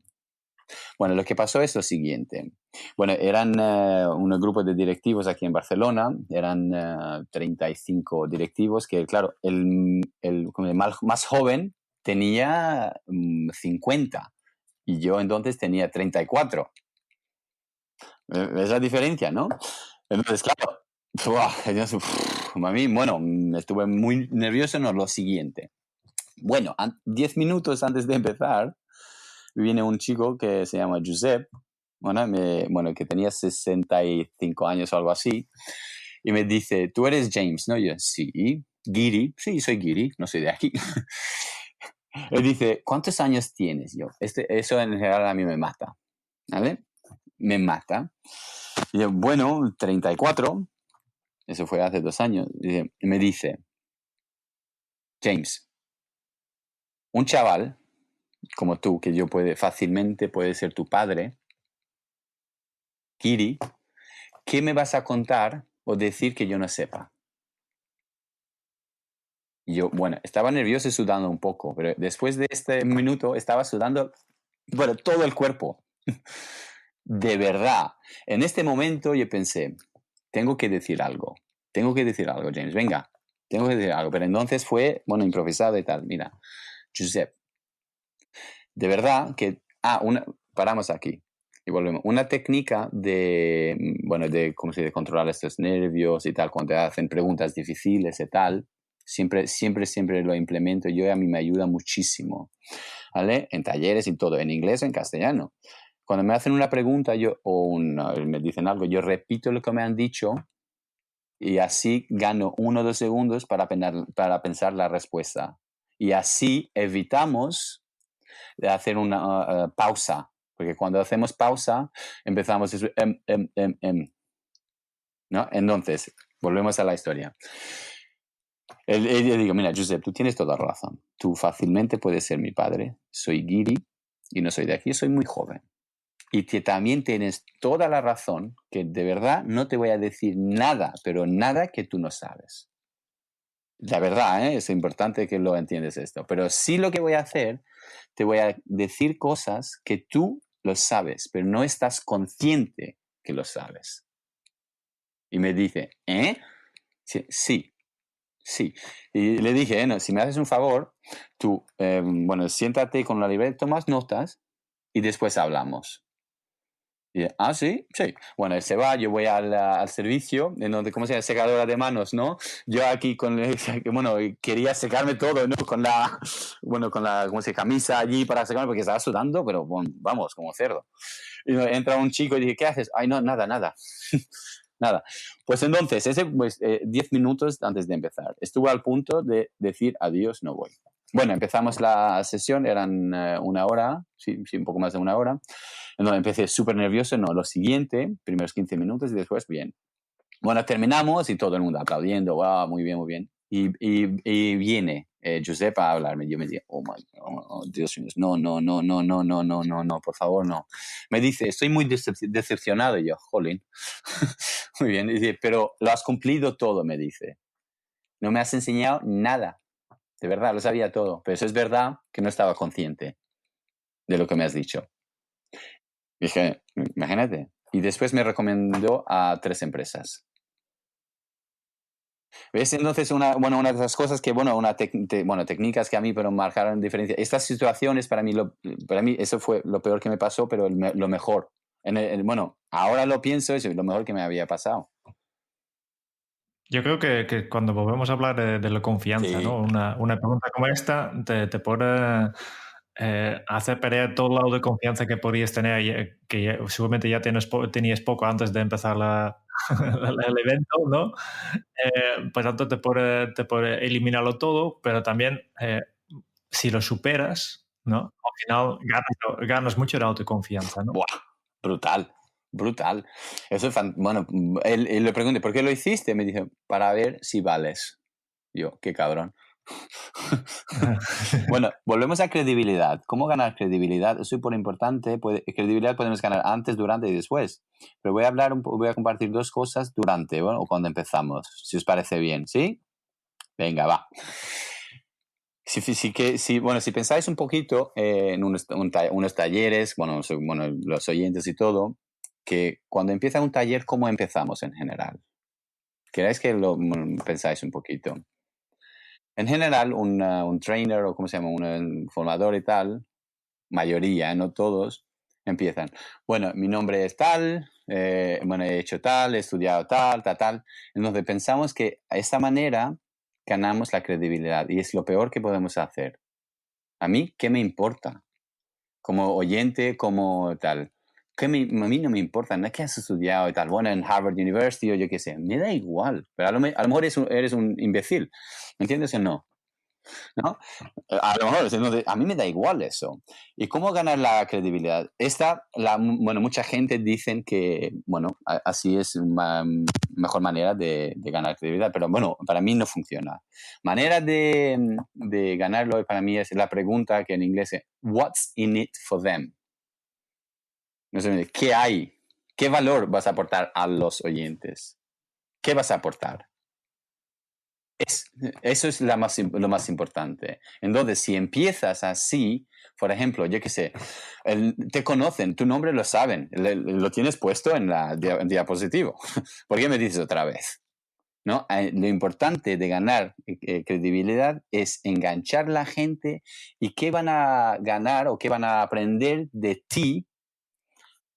Bueno, lo que pasó es lo siguiente. Bueno, eran un grupo de directivos aquí en Barcelona, eran 35 directivos que, claro, el más joven tenía 50 y yo entonces tenía 34. ¿Ves la diferencia, no? Entonces, claro, a mí, bueno, estuve muy nervioso en lo siguiente. Bueno, 10 minutos antes de empezar, viene un chico que se llama Josep, bueno, que tenía 65 años o algo así, y me dice, ¿tú eres James? ¿No? Yo, sí. Giri, sí, soy Giri, no soy de aquí. Él dice, ¿cuántos años tienes? Yo, eso en general a mí me mata, ¿vale? Me mata. Y yo, bueno, 34, eso fue hace 2 años, y me dice, James, un chaval como tú, que yo fácilmente puede ser tu padre, Kiri, ¿qué me vas a contar o decir que yo no sepa? Y yo, bueno, estaba nervioso y sudando un poco, pero después de este minuto estaba sudando, bueno, todo el cuerpo. De verdad. En este momento yo pensé, tengo que decir algo, James, venga, tengo que decir algo. Pero entonces fue, bueno, improvisado y tal. Mira, Josep, de verdad que, paramos aquí y volvemos. Una técnica de cómo se dice, controlar estos nervios y tal, cuando te hacen preguntas difíciles y tal, siempre lo implemento yo y a mí me ayuda muchísimo, ¿vale? En talleres y todo, en inglés o en castellano. Cuando me hacen una pregunta me dicen algo, yo repito lo que me han dicho y así gano 1 o 2 segundos para pensar la respuesta. Y así evitamos de hacer una pausa, porque cuando hacemos pausa empezamos a decir, ¿no? Entonces, volvemos a la historia. Yo digo, mira, Josep, tú tienes toda la razón. Tú fácilmente puedes ser mi padre. Soy Giri y no soy de aquí, soy muy joven. Y que también tienes toda la razón, que de verdad no te voy a decir nada, pero nada que tú no sabes. La verdad, es importante que lo entiendes esto. Pero sí lo que voy a hacer, te voy a decir cosas que tú lo sabes, pero no estás consciente que lo sabes. Y me dice, ¿eh? Sí. Y le dije, no, si me haces un favor, tú, siéntate con la libreta, tomas notas y después hablamos. Y, sí. Bueno, él se va, yo voy al servicio, en donde, ¿cómo se llama? Secadora de manos, ¿no? Yo aquí quería secarme todo, ¿no? Con la, ¿cómo se llama? Camisa allí para secarme porque estaba sudando, pero bueno, vamos, como cerdo. Y entra un chico y dije, ¿qué haces? Ay, no, nada. Nada. Pues entonces, 10 minutos antes de empezar, estuve al punto de decir adiós, no voy. Bueno, empezamos la sesión, eran 1 hora, sí, un poco más de 1 hora. No, empecé súper nervioso, no, lo siguiente, primeros 15 minutos y después, bien. Bueno, terminamos y todo el mundo aplaudiendo, wow, muy bien, muy bien. Y viene Giuseppe a hablarme. Yo me digo, Dios mío, no, por favor, no. Me dice, estoy muy decepcionado. Y yo, jolín. Muy bien, dice, pero lo has cumplido todo, me dice. No me has enseñado nada. De verdad, lo sabía todo. Pero eso es verdad que no estaba consciente de lo que me has dicho. Dije, imagínate. Y después me recomendó a 3 empresas. ¿Ves? Entonces, una de esas cosas que, técnicas que a mí pero marcaron diferencia. Estas situaciones, para mí eso fue lo peor que me pasó, pero lo mejor. Ahora lo pienso, eso es lo mejor que me había pasado. Yo creo que cuando volvemos a hablar de la confianza, Sí. ¿no? Una pregunta como esta te puede hacer perder todo el lado de confianza que podrías tener, que seguramente ya tenías poco antes de empezar el evento, ¿no? Por tanto, te puede eliminarlo todo, pero también si lo superas, ¿no? Al final ganas mucho de autoconfianza, ¿no? Buah, brutal. Eso es bueno, él le pregunté, ¿por qué lo hiciste? Me dijo, para ver si vales. Yo, qué cabrón. Bueno, volvemos a credibilidad. ¿Cómo ganar credibilidad? Es súper importante. Credibilidad podemos ganar antes, durante y después. Pero voy a compartir 2 cosas durante, bueno, o cuando empezamos, si os parece bien, ¿sí? Venga, va. Si pensáis un poquito en unos talleres, los oyentes y todo, que cuando empieza un taller, ¿cómo empezamos en general? ¿Queréis que lo pensáis un poquito? En general, un trainer o ¿cómo se llama? Un formador y tal, mayoría, no todos, empiezan. Bueno, mi nombre es tal, he hecho tal, he estudiado tal. Entonces pensamos que de esta manera ganamos la credibilidad y es lo peor que podemos hacer. A mí, ¿qué me importa? Como oyente, como tal. A mí no me importa, no es que has estudiado y tal. Bueno, en Harvard University o yo qué sé, me da igual. Pero a lo mejor eres un imbécil. ¿Me entiendes o no? ¿No? A lo mejor, entonces, a mí me da igual eso. ¿Y cómo ganar la credibilidad? Mucha gente dicen que, así es una mejor manera de ganar credibilidad, pero bueno, para mí no funciona. Manera de ganarlo para mí es la pregunta que en inglés es, what's in it for them? No sé, ¿qué hay? ¿Qué valor vas a aportar a los oyentes? ¿Qué vas a aportar? Eso es lo más importante. Entonces, si empiezas así, por ejemplo, yo qué sé, te conocen, tu nombre lo saben, lo tienes puesto en la diapositivo. ¿Por qué me dices otra vez? ¿No? Lo importante de ganar credibilidad es enganchar a la gente y qué van a ganar o qué van a aprender de ti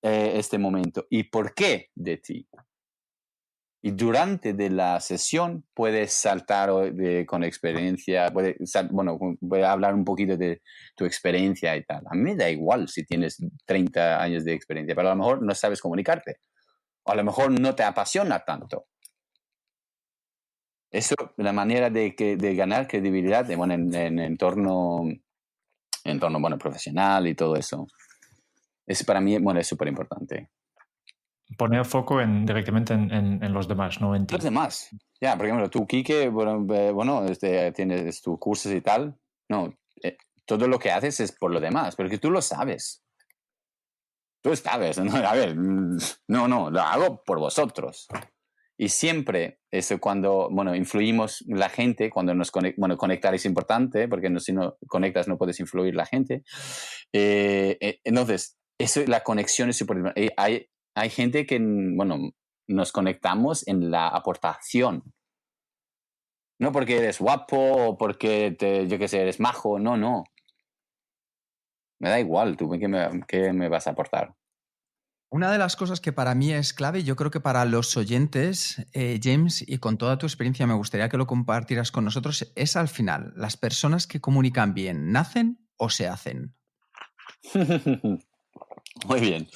este momento y por qué de ti. Y durante de la sesión puedes saltar con experiencia, puedes hablar un poquito de tu experiencia y tal. A mí me da igual si tienes 30 años de experiencia, pero a lo mejor no sabes comunicarte. O a lo mejor no te apasiona tanto. Eso, la manera de ganar credibilidad en entorno profesional y todo eso, es para mí es súper importante. Poner foco directamente en los demás, no en ti. Los demás. Ya, por ejemplo, tú, Quique, tienes tus cursos y tal. No, todo lo que haces es por lo demás, pero que tú lo sabes. Tú sabes, ¿no? A ver, no, lo hago por vosotros. Y siempre, eso cuando, influimos la gente, cuando conectar es importante, porque si no conectas no puedes influir la gente. Entonces, la conexión es súper importante. Hay gente que, nos conectamos en la aportación. No porque eres guapo o porque, yo qué sé, eres majo. No. Me da igual, tú, ¿qué me vas a aportar? Una de las cosas que para mí es clave, yo creo que para los oyentes, James, y con toda tu experiencia me gustaría que lo compartieras con nosotros, es al final, ¿las personas que comunican bien nacen o se hacen? Muy bien.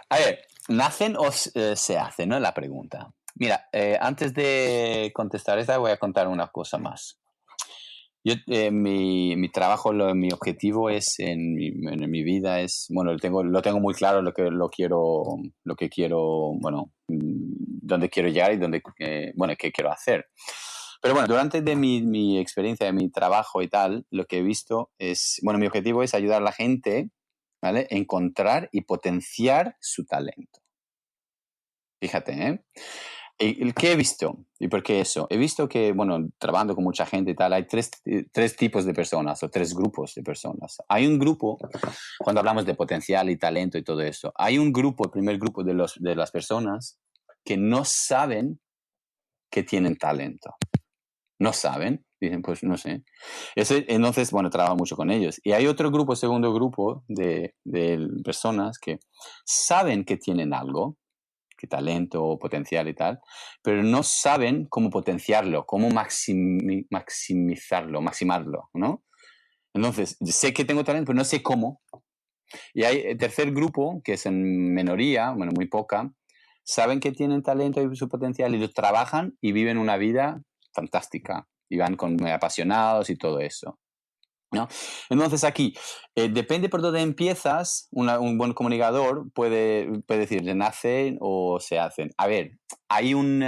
A ver, ¿nacen o se hacen? ¿No? La pregunta. Mira, antes de contestar esta voy a contar una cosa más. Mi trabajo, mi objetivo es en mi vida es, bueno, lo tengo muy claro lo que quiero, bueno, dónde quiero llegar y bueno, qué quiero hacer. Pero bueno, durante de mi experiencia, de mi trabajo y tal, lo que he visto es, bueno, mi objetivo es ayudar a la gente, ¿vale? A encontrar y potenciar su talento. Fíjate, ¿eh? ¿Qué he visto? ¿Y por qué eso? He visto que, bueno, trabajando con mucha gente y tal, hay tres tipos de personas o tres grupos de personas. Hay un grupo, cuando hablamos de potencial y talento y todo eso, hay un grupo, el primer grupo de las personas que no saben que tienen talento. No saben, dicen, pues no sé. Entonces, bueno, trabajo mucho con ellos. Y hay otro grupo, segundo grupo de personas que saben que tienen algo, que talento o potencial y tal, pero no saben cómo potenciarlo, cómo maximarlo, ¿no? Entonces, sé que tengo talento, pero no sé cómo. Y hay el tercer grupo, que es en minoría, bueno, muy poca, saben que tienen talento y su potencial y lo trabajan y viven una vida fantástica y van muy apasionados y todo eso. ¿No? Entonces aquí, depende por dónde empiezas, un buen comunicador puede decir, se nacen o se hacen. A ver, hay un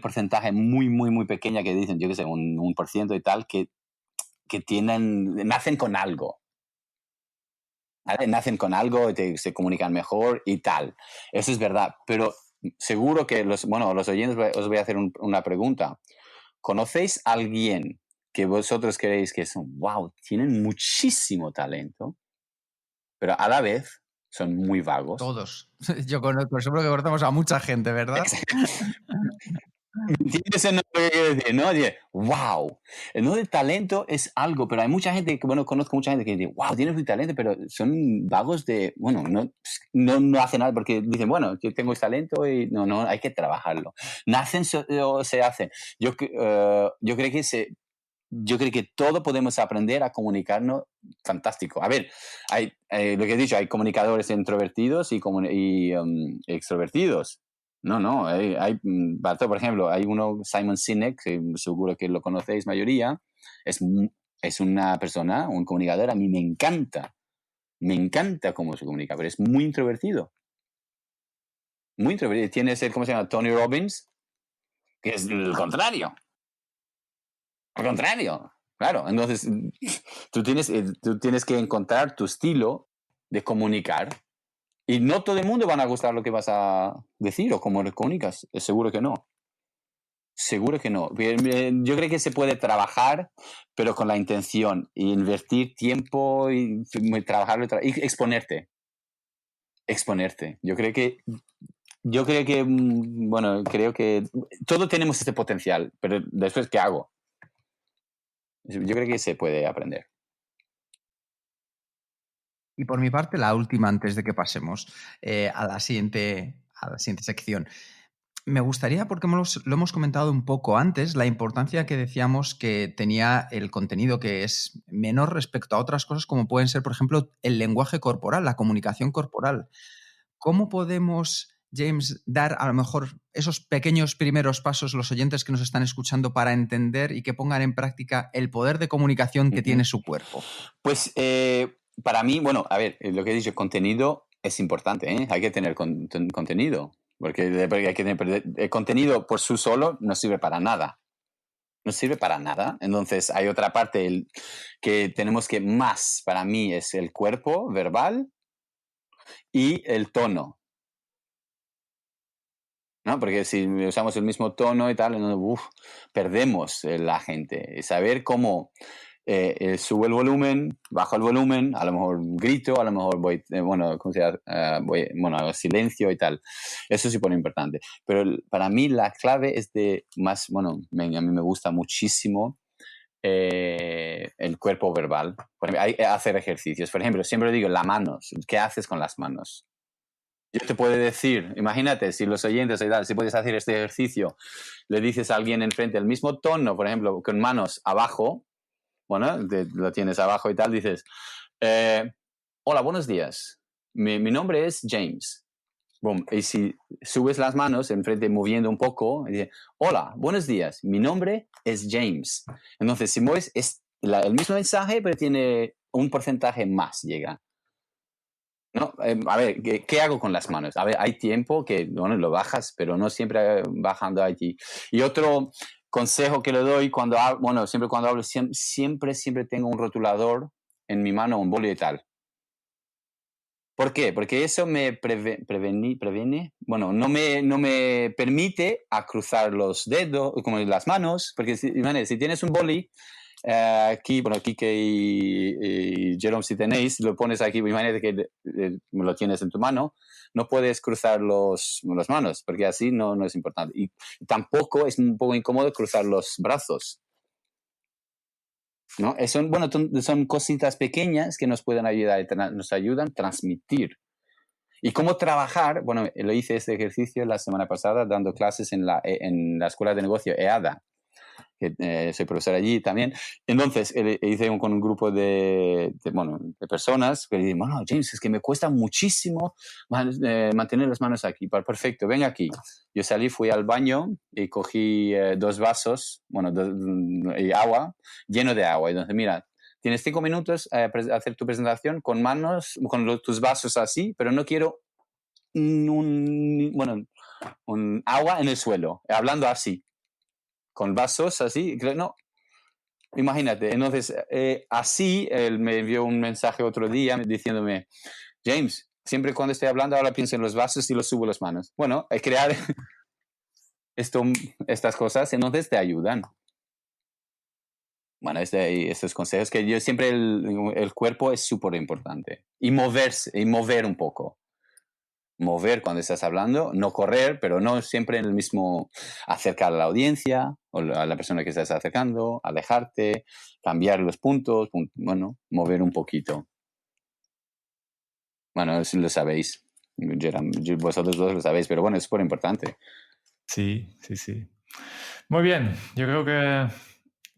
porcentaje muy, muy, muy pequeña que dicen, yo qué sé, un 1% y tal, que nacen con algo. ¿Vale? Nacen con algo, se comunican mejor y tal. Eso es verdad, pero seguro que los oyentes os voy a hacer una pregunta. ¿Conocéis a alguien que vosotros creéis que son, wow, tienen muchísimo talento, pero a la vez son muy vagos? Todos. Yo conozco, seguro que conocemos a mucha gente, ¿verdad? ¿Entiendes lo que quiero decir? ¿No? Dice, wow. El no de talento es algo, pero hay mucha gente, bueno, conozco mucha gente que dice, wow, tienes muy talento, pero son vagos bueno, no hacen nada porque dicen, bueno, yo tengo este talento y no, hay que trabajarlo. Nacen o se hacen. Yo creo que todo podemos aprender a comunicarnos fantástico. A ver, lo que he dicho, hay comunicadores introvertidos y extrovertidos. No, por ejemplo, hay uno, Simon Sinek, que seguro que lo conocéis mayoría, es una persona, un comunicador, a mí me encanta cómo se comunica, pero es muy introvertido. Muy introvertido. Tiene ¿cómo se llama? Tony Robbins, que es el contrario. Al contrario, claro. Entonces, tú tienes que encontrar tu estilo de comunicar y no todo el mundo van a gustar lo que vas a decir o cómo lo comunicas. Seguro que no. Seguro que no. Yo creo que se puede trabajar, pero con la intención y invertir tiempo y trabajarlo y exponerte. Exponerte. Bueno, creo que todos tenemos este potencial, pero después, ¿qué hago? Yo creo que se puede aprender. Y por mi parte, la última antes de que pasemos a la siguiente sección. Me gustaría, porque lo hemos comentado un poco antes, la importancia que decíamos que tenía el contenido, que es menor respecto a otras cosas como pueden ser, por ejemplo, el lenguaje corporal, la comunicación corporal. ¿Cómo podemos, James, dar a lo mejor esos pequeños primeros pasos los oyentes que nos están escuchando para entender y que pongan en práctica el poder de comunicación que tiene su cuerpo? Pues para mí, bueno, a ver, lo que he dicho, contenido es importante, ¿eh? Hay que tener contenido, porque hay que el contenido por sí solo no sirve para nada. No sirve para nada. Entonces hay otra parte que tenemos que más, para mí, es el cuerpo verbal y el tono. ¿No? Porque si usamos el mismo tono y tal, perdemos la gente. Y saber cómo subo el volumen, bajo el volumen, a lo mejor grito, a lo mejor voy, hago silencio y tal. Eso sí pone importante. Pero para mí la clave es a mí me gusta muchísimo el cuerpo verbal. Por ejemplo, hacer ejercicios. Por ejemplo, siempre digo, las manos. ¿Qué haces con las manos? Yo te puedo decir, imagínate, si los oyentes y tal, si puedes hacer este ejercicio, le dices a alguien enfrente el mismo tono, por ejemplo, con manos abajo, bueno, lo tienes abajo y tal, dices, hola, buenos días, mi nombre es James. Boom. Y si subes las manos enfrente moviendo un poco, y dices, hola, buenos días, mi nombre es James. Entonces, si mueves, es el mismo mensaje, pero tiene un porcentaje más, llega. ¿No? A ver, ¿qué hago con las manos? A ver, hay tiempo que, bueno, lo bajas, pero no siempre bajando allí. Y otro consejo que le doy cuando hablo, bueno, siempre cuando hablo, siempre tengo un rotulador en mi mano, un boli y tal. ¿Por qué? Porque eso me previene, bueno, no me permite a cruzar los dedos, como las manos, porque si tienes un boli, aquí, bueno, Kike y Jerome, si tenéis, lo pones aquí, imagínate que lo tienes en tu mano, no puedes cruzar las manos, porque así no es importante. Y tampoco es un poco incómodo cruzar los brazos, ¿no? Son cositas pequeñas que nos pueden ayudar, nos ayudan a transmitir. ¿Y cómo trabajar? Bueno, lo hice este ejercicio la semana pasada dando clases en la Escuela de Negocio EADA, que soy profesor allí también. Entonces, hice con un grupo de personas que dicen, bueno, James, es que me cuesta muchísimo mantener las manos aquí. Perfecto, ven aquí. Yo salí, fui al baño y cogí 2 vasos, y agua, lleno de agua. Entonces, mira, tienes 5 minutos a hacer tu presentación con manos, con tus vasos así, pero no quiero un agua en el suelo, hablando así, con vasos así, no. Imagínate, entonces, así él me envió un mensaje otro día diciéndome, James, siempre cuando estoy hablando ahora pienso en los vasos y los subo las manos. Bueno, hay que crear estas cosas, entonces te ayudan. Bueno, estos consejos que yo siempre, el cuerpo es súper importante. Y moverse, y mover un poco. Mover cuando estás hablando, no correr, pero no siempre en el mismo, acercar a la audiencia o a la persona que estás acercando, alejarte, cambiar los puntos, bueno, mover un poquito. Bueno, si lo sabéis, vosotros dos lo sabéis, pero bueno, es súper importante. Sí. Muy bien, yo creo que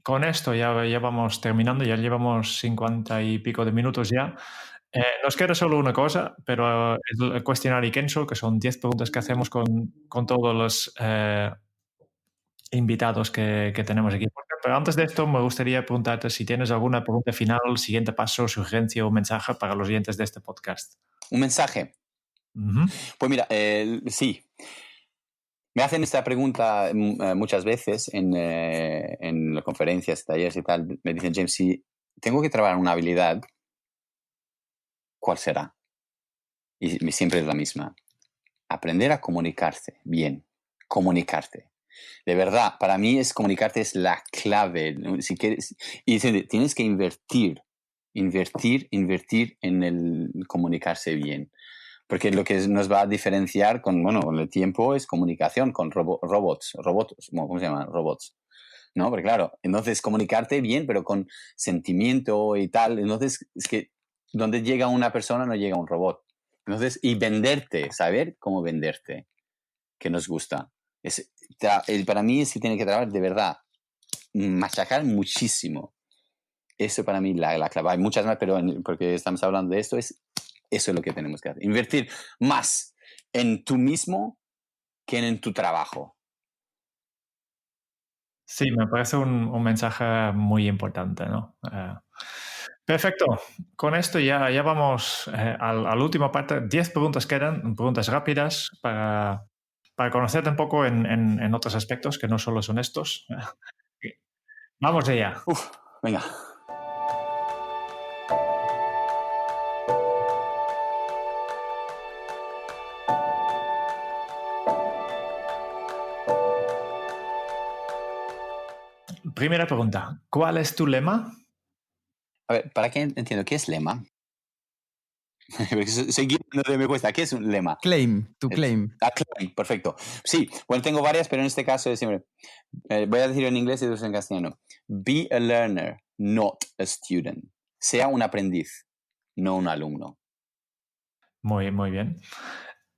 con esto ya vamos terminando, ya llevamos 50 y pico de minutos ya. Nos queda solo una cosa, pero el cuestionario Kenso, que son 10 preguntas que hacemos con todos los invitados que tenemos aquí. Pero antes de esto, me gustaría preguntarte si tienes alguna pregunta final, siguiente paso, sugerencia o mensaje para los oyentes de este podcast. Un mensaje. Uh-huh. Pues mira, sí. Me hacen esta pregunta muchas veces en las conferencias, talleres y tal. Me dicen, James, si tengo que trabajar una habilidad, ¿cuál será? Y siempre es la misma. Aprender a comunicarse bien. Comunicarte. De verdad, para mí comunicarte es la clave. Si quieres, y tienes que invertir en el comunicarse bien. Porque lo que nos va a diferenciar con el tiempo es comunicación con robots, ¿cómo se llaman? Robots, ¿no? Porque claro, entonces comunicarte bien, pero con sentimiento y tal, entonces es que donde llega una persona no llega un robot. Entonces, y venderte, saber cómo venderte, que nos gusta. Para mí sí tiene que trabajar de verdad, machacar muchísimo. Eso para mí la clave. Hay muchas más, pero porque estamos hablando de esto, eso es lo que tenemos que hacer. Invertir más en tú mismo que en tu trabajo. Sí, me parece un mensaje muy importante, ¿no? Perfecto. Con esto ya vamos a la última parte. 10 preguntas quedan, preguntas rápidas para conocerte un poco en otros aspectos que no solo son estos. Vamos allá. Venga. Primera pregunta. ¿Cuál es tu lema? A ver, para que entiendo, ¿qué es lema? Porque seguir no me cuesta. ¿Qué es un lema? Claim, tu claim. Claim, perfecto. Sí, bueno, tengo varias, pero en este caso es siempre. Voy a decirlo en inglés y después en castellano. Be a learner, not a student. Sea un aprendiz, no un alumno. Muy bien.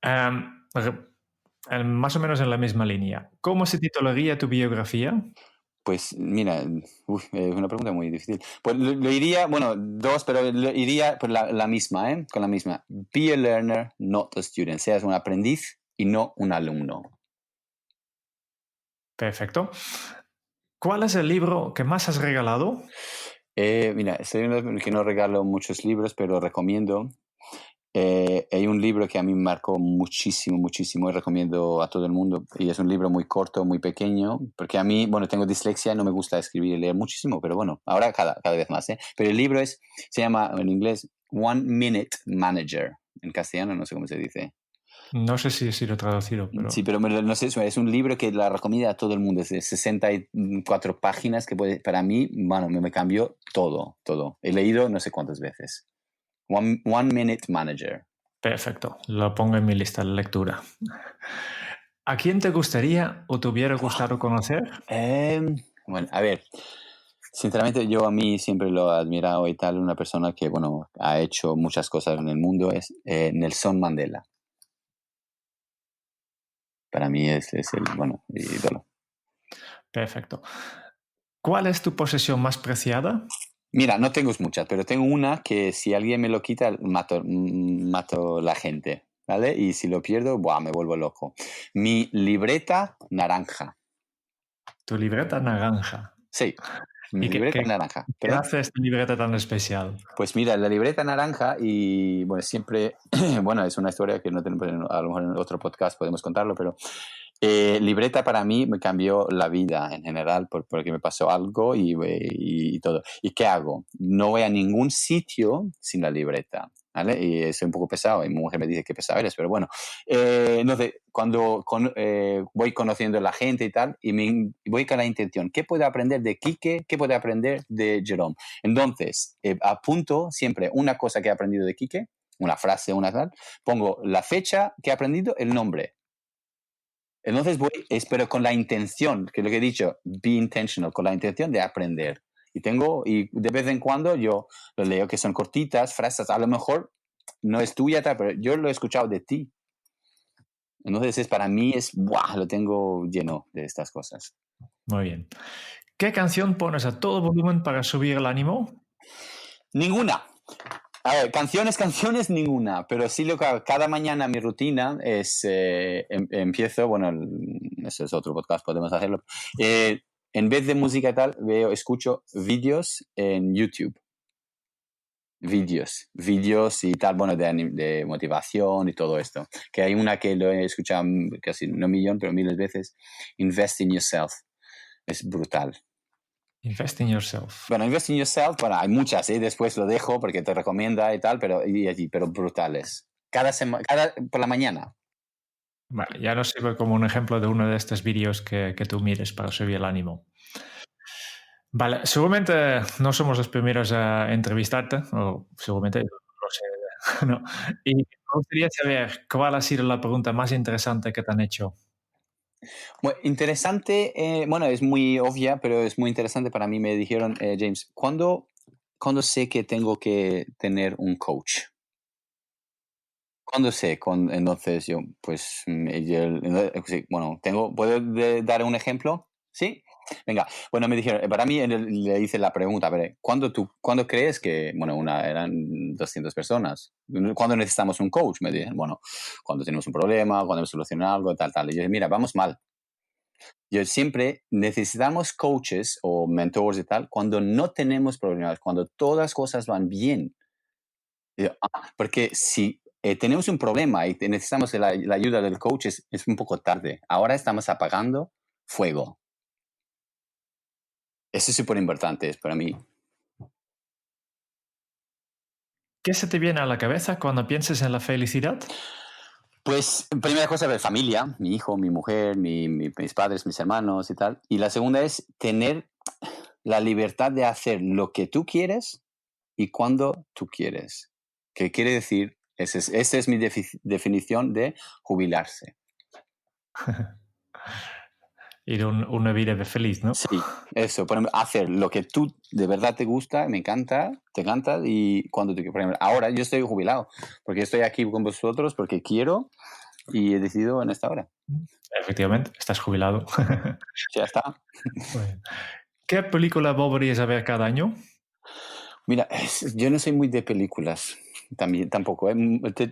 Más o menos en la misma línea. ¿Cómo se titularía tu biografía? Pues mira, es una pregunta muy difícil. Pues lo iría, bueno, dos, pero lo iría por la misma, ¿eh? Con la misma. Be a learner, not a student. Seas un aprendiz y no un alumno. Perfecto. ¿Cuál es el libro que más has regalado? Mira, soy uno que no regalo muchos libros, pero recomiendo. Hay un libro que a mí me marcó muchísimo, muchísimo y recomiendo a todo el mundo. Y es un libro muy corto, muy pequeño, porque a mí, bueno, tengo dislexia y no me gusta escribir y leer muchísimo, pero bueno, ahora cada vez más, ¿eh? Pero el libro se llama en inglés One Minute Manager. En castellano no sé cómo se dice. No sé si lo he traducido, pero... Sí, pero no sé, es un libro que la recomiendo a todo el mundo. Es de 64 páginas que para mí, bueno, me cambió todo, todo. He leído no sé cuántas veces. One Minute Manager. Perfecto, lo pongo en mi lista de lectura. ¿A quién te gustaría o te hubiera gustado conocer? Bueno, a ver, sinceramente yo a mí siempre lo he admirado y tal, una persona que, bueno, ha hecho muchas cosas en el mundo es Nelson Mandela. Para mí es el, bueno, ídolo. Perfecto. ¿Cuál es tu posesión más preciada? Mira, no tengo muchas, pero tengo una que si alguien me lo quita, mato la gente, ¿vale? Y si lo pierdo, ¡buah!, me vuelvo loco. Mi libreta naranja. Tu libreta naranja. Sí, mi ¿Y libreta naranja. qué hace esta libreta tan especial? Pues mira, la libreta naranja y bueno, siempre, bueno, es una historia que no tenemos, a lo mejor en otro podcast podemos contarlo, pero libreta para mí me cambió la vida en general porque me pasó algo y todo. ¿Y qué hago? No voy a ningún sitio sin la libreta, ¿vale? Y soy un poco pesado y mi mujer me dice que pesado eres, pero bueno. Entonces, cuando voy conociendo a la gente y tal, y voy con la intención, ¿qué puedo aprender de Quique? ¿Qué puedo aprender de Jerome? Entonces, apunto siempre una cosa que he aprendido de Quique, una frase, una tal, pongo la fecha que he aprendido, el nombre. Entonces pero con la intención, que es lo que he dicho, be intentional, con la intención de aprender. Y de vez en cuando yo lo leo que son cortitas, frases, a lo mejor no es tuya, pero yo lo he escuchado de ti. Entonces para mí ¡buah!, lo tengo lleno de estas cosas. Muy bien. ¿Qué canción pones a todo volumen para subir el ánimo? Ninguna. A ver, canciones ninguna, pero sí cada mañana mi rutina es, empiezo, bueno, eso es otro podcast, podemos hacerlo. En vez de música y tal, escucho vídeos en YouTube. Vídeos y tal, bueno, de motivación y todo esto. Que hay una que lo he escuchado casi no 1.000.000, pero miles veces. Invest in Yourself. Es brutal. Invest in yourself. Bueno, Invest in Yourself, bueno, hay muchas, ¿eh? Después lo dejo porque te recomienda y tal, pero brutales. Por la mañana. Vale, ya nos sirve como un ejemplo de uno de estos vídeos que tú mires para subir el ánimo. Vale, seguramente no somos los primeros a entrevistarte, o seguramente, no sé, no. Y me gustaría saber cuál ha sido la pregunta más interesante que te han hecho. Bueno, interesante, bueno, es muy obvia, pero es muy interesante para mí. Me dijeron, James, ¿cuándo sé que tengo que tener un coach? ¿Cuándo sé? Entonces yo, pues, sí, bueno, ¿puedo dar un ejemplo? ¿Sí? Venga, bueno, me dijeron, para mí le hice la pregunta, a ver, ¿cuándo crees que, bueno, eran 200 personas? ¿Cuándo necesitamos un coach? Me dicen, bueno, cuando tenemos un problema, cuando hemos solucionado algo, tal. Y yo dije, mira, vamos mal. Yo siempre necesitamos coaches o mentores y tal cuando no tenemos problemas, cuando todas las cosas van bien. Porque si tenemos un problema y necesitamos la ayuda del coach, es un poco tarde. Ahora estamos apagando fuego. Eso es súper importante para mí. ¿Qué se te viene a la cabeza cuando piensas en la felicidad? Pues, primera cosa, ver familia, mi hijo, mi mujer, mis padres, mis hermanos y tal. Y la segunda es tener la libertad de hacer lo que tú quieres y cuando tú quieres. ¿Qué quiere decir? Esa es mi definición de jubilarse. Ir una vida feliz, ¿no? Sí, eso. Por ejemplo, hacer lo que tú de verdad te gusta, te encanta y cuando tú quieres. Por ejemplo, ahora yo estoy jubilado porque estoy aquí con vosotros porque quiero y he decidido en esta hora. Efectivamente, estás jubilado. Ya está. Muy bien. ¿Qué película volverías a ver cada año? Mira, yo no soy muy de películas, también tampoco.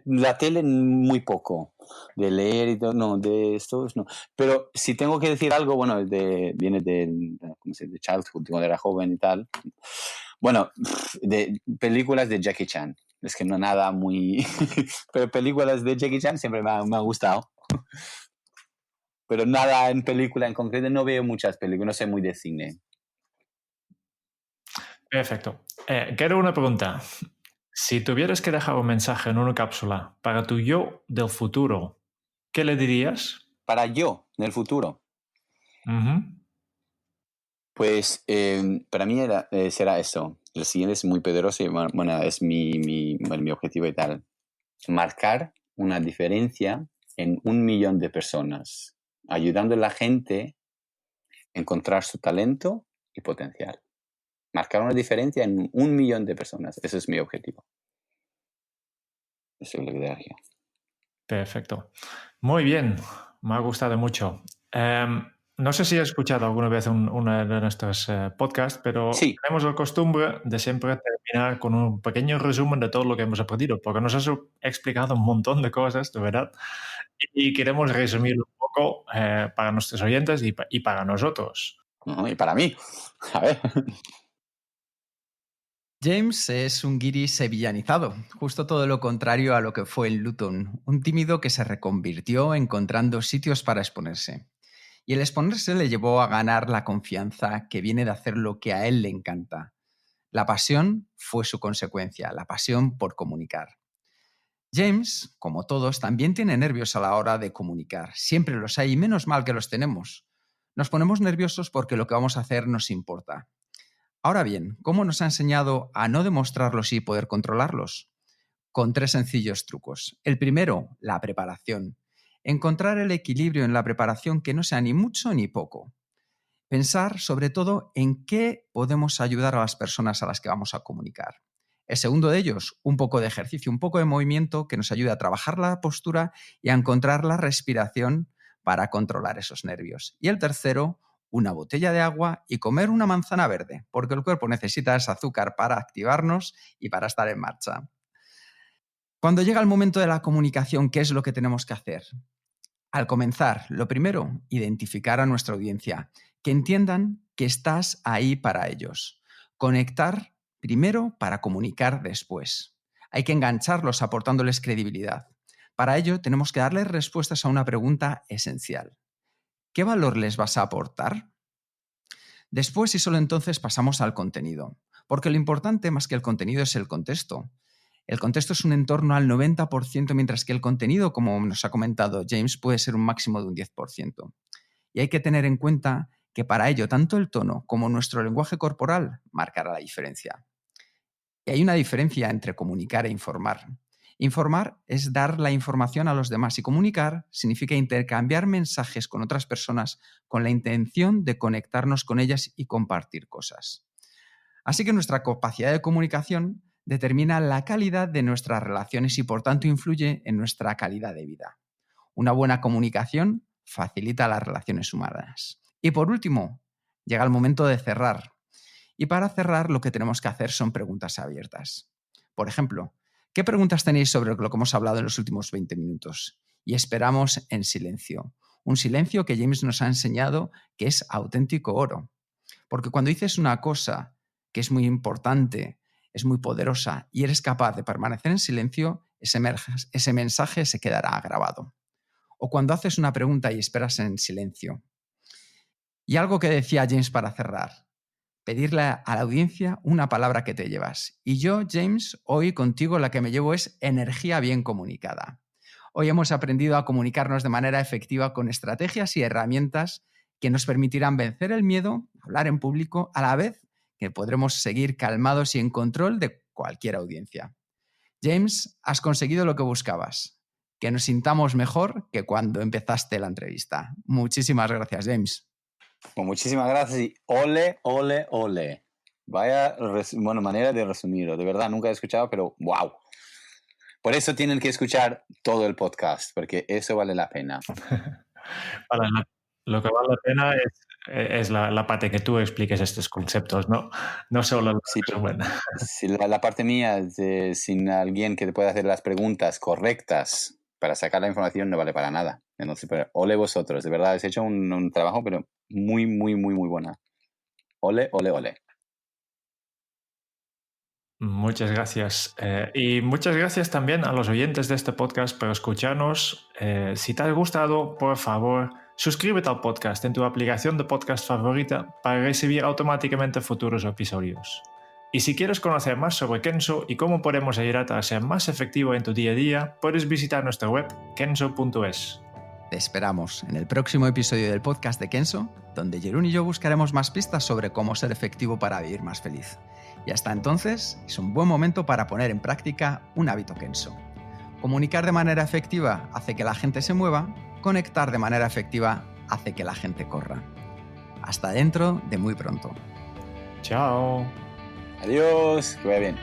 La tele muy poco, de leer y todo, no, de estos no. Pero si tengo que decir algo, bueno, viene ¿cómo se dice? De childhood, cuando era joven y tal. Bueno, de películas de Jackie Chan. Es que no nada muy... Pero películas de Jackie Chan siempre me ha gustado. Pero nada en película en concreto, no veo muchas películas, no soy muy de cine. Perfecto. Quiero una pregunta. Si tuvieras que dejar un mensaje en una cápsula para tu yo del futuro, ¿qué le dirías? Para yo, en el futuro. Ujú. Pues para mí será eso. El siguiente es muy poderoso y bueno, es mi objetivo y tal. Marcar una diferencia en 1 millón de personas, ayudando a la gente a encontrar su talento y potencial. Marcar una diferencia en 1 millón de personas. Ese es mi objetivo. Eso es lo que haría. Perfecto. Muy bien, me ha gustado mucho. No sé si has escuchado alguna vez una de nuestros podcasts, pero Sí, tenemos la costumbre de siempre terminar con un pequeño resumen de todo lo que hemos aprendido, porque nos has explicado un montón de cosas, de verdad, y queremos resumir un poco para nuestros oyentes y para nosotros. no, y para mí. A ver. James es un guiri sevillanizado, justo todo lo contrario a lo que fue en Luton, un tímido que se reconvirtió encontrando sitios para exponerse. Y el exponerse le llevó a ganar la confianza que viene de hacer lo que a él le encanta. La pasión fue su consecuencia, la pasión por comunicar. James, como todos, también tiene nervios a la hora de comunicar. Siempre los hay y menos mal que los tenemos. Nos ponemos nerviosos porque lo que vamos a hacer nos importa. Ahora bien, ¿cómo nos ha enseñado a no demostrarlos y poder controlarlos? Con 3 sencillos trucos. El primero, la preparación. Encontrar el equilibrio en la preparación que no sea ni mucho ni poco. Pensar sobre todo en qué podemos ayudar a las personas a las que vamos a comunicar. El segundo de ellos, un poco de ejercicio, un poco de movimiento que nos ayude a trabajar la postura y a encontrar la respiración para controlar esos nervios. Y el tercero, una botella de agua y comer una manzana verde, porque el cuerpo necesita ese azúcar para activarnos y para estar en marcha. Cuando llega el momento de la comunicación, ¿qué es lo que tenemos que hacer? Al comenzar, lo primero, identificar a nuestra audiencia, que entiendan que estás ahí para ellos. Conectar primero para comunicar después. Hay que engancharlos aportándoles credibilidad. Para ello, tenemos que darles respuestas a una pregunta esencial. ¿Qué valor les vas a aportar? Después y solo entonces pasamos al contenido, porque lo importante más que el contenido es el contexto. El contexto es un entorno al 90%, mientras que el contenido, como nos ha comentado James, puede ser un máximo de un 10%. Y hay que tener en cuenta que para ello tanto el tono como nuestro lenguaje corporal marcará la diferencia. Y hay una diferencia entre comunicar e informar. Informar es dar la información a los demás y comunicar significa intercambiar mensajes con otras personas con la intención de conectarnos con ellas y compartir cosas. Así que nuestra capacidad de comunicación determina la calidad de nuestras relaciones y por tanto influye en nuestra calidad de vida. Una buena comunicación facilita las relaciones humanas. Y por último, llega el momento de cerrar. Y para cerrar lo que tenemos que hacer son preguntas abiertas. Por ejemplo, ¿qué preguntas tenéis sobre lo que hemos hablado en los últimos 20 minutos? Y esperamos en silencio. Un silencio que James nos ha enseñado que es auténtico oro. Porque cuando dices una cosa que es muy importante, es muy poderosa y eres capaz de permanecer en silencio, ese mensaje se quedará grabado. O cuando haces una pregunta y esperas en silencio. Y algo que decía James para cerrar, pedirle a la audiencia una palabra que te llevas. Y yo, James, hoy contigo la que me llevo es energía bien comunicada. Hoy hemos aprendido a comunicarnos de manera efectiva con estrategias y herramientas que nos permitirán vencer el miedo, hablar en público, a la vez que podremos seguir calmados y en control de cualquier audiencia. James, has conseguido lo que buscabas, que nos sintamos mejor que cuando empezaste la entrevista. Muchísimas gracias, James. Pues muchísimas gracias y ole, ole, ole. Vaya manera de resumirlo. De verdad, nunca he escuchado, pero wow. Por eso tienen que escuchar todo el podcast, porque eso vale la pena. Vale, lo que vale la pena es la parte que tú expliques estos conceptos, no solo la Sí, pero resumen. si la parte mía, sin alguien que te pueda hacer las preguntas correctas para sacar la información, no vale para nada. Entonces, pero, ole vosotros, de verdad, habéis hecho un trabajo, pero muy, muy, muy, muy buena. Ole, ole, ole. Muchas gracias. Y muchas gracias también a los oyentes de este podcast por escucharnos. Si te ha gustado, por favor, suscríbete al podcast en tu aplicación de podcast favorita para recibir automáticamente futuros episodios. Y si quieres conocer más sobre Kenso y cómo podemos ayudarte a ser más efectivo en tu día a día, puedes visitar nuestra web kenso.es. Te esperamos en el próximo episodio del podcast de Kenso, donde Jeroen y yo buscaremos más pistas sobre cómo ser efectivo para vivir más feliz. Y hasta entonces es un buen momento para poner en práctica un hábito Kenso. Comunicar de manera efectiva hace que la gente se mueva, conectar de manera efectiva hace que la gente corra. Hasta dentro de muy pronto. Chao. Adiós, que vaya bien.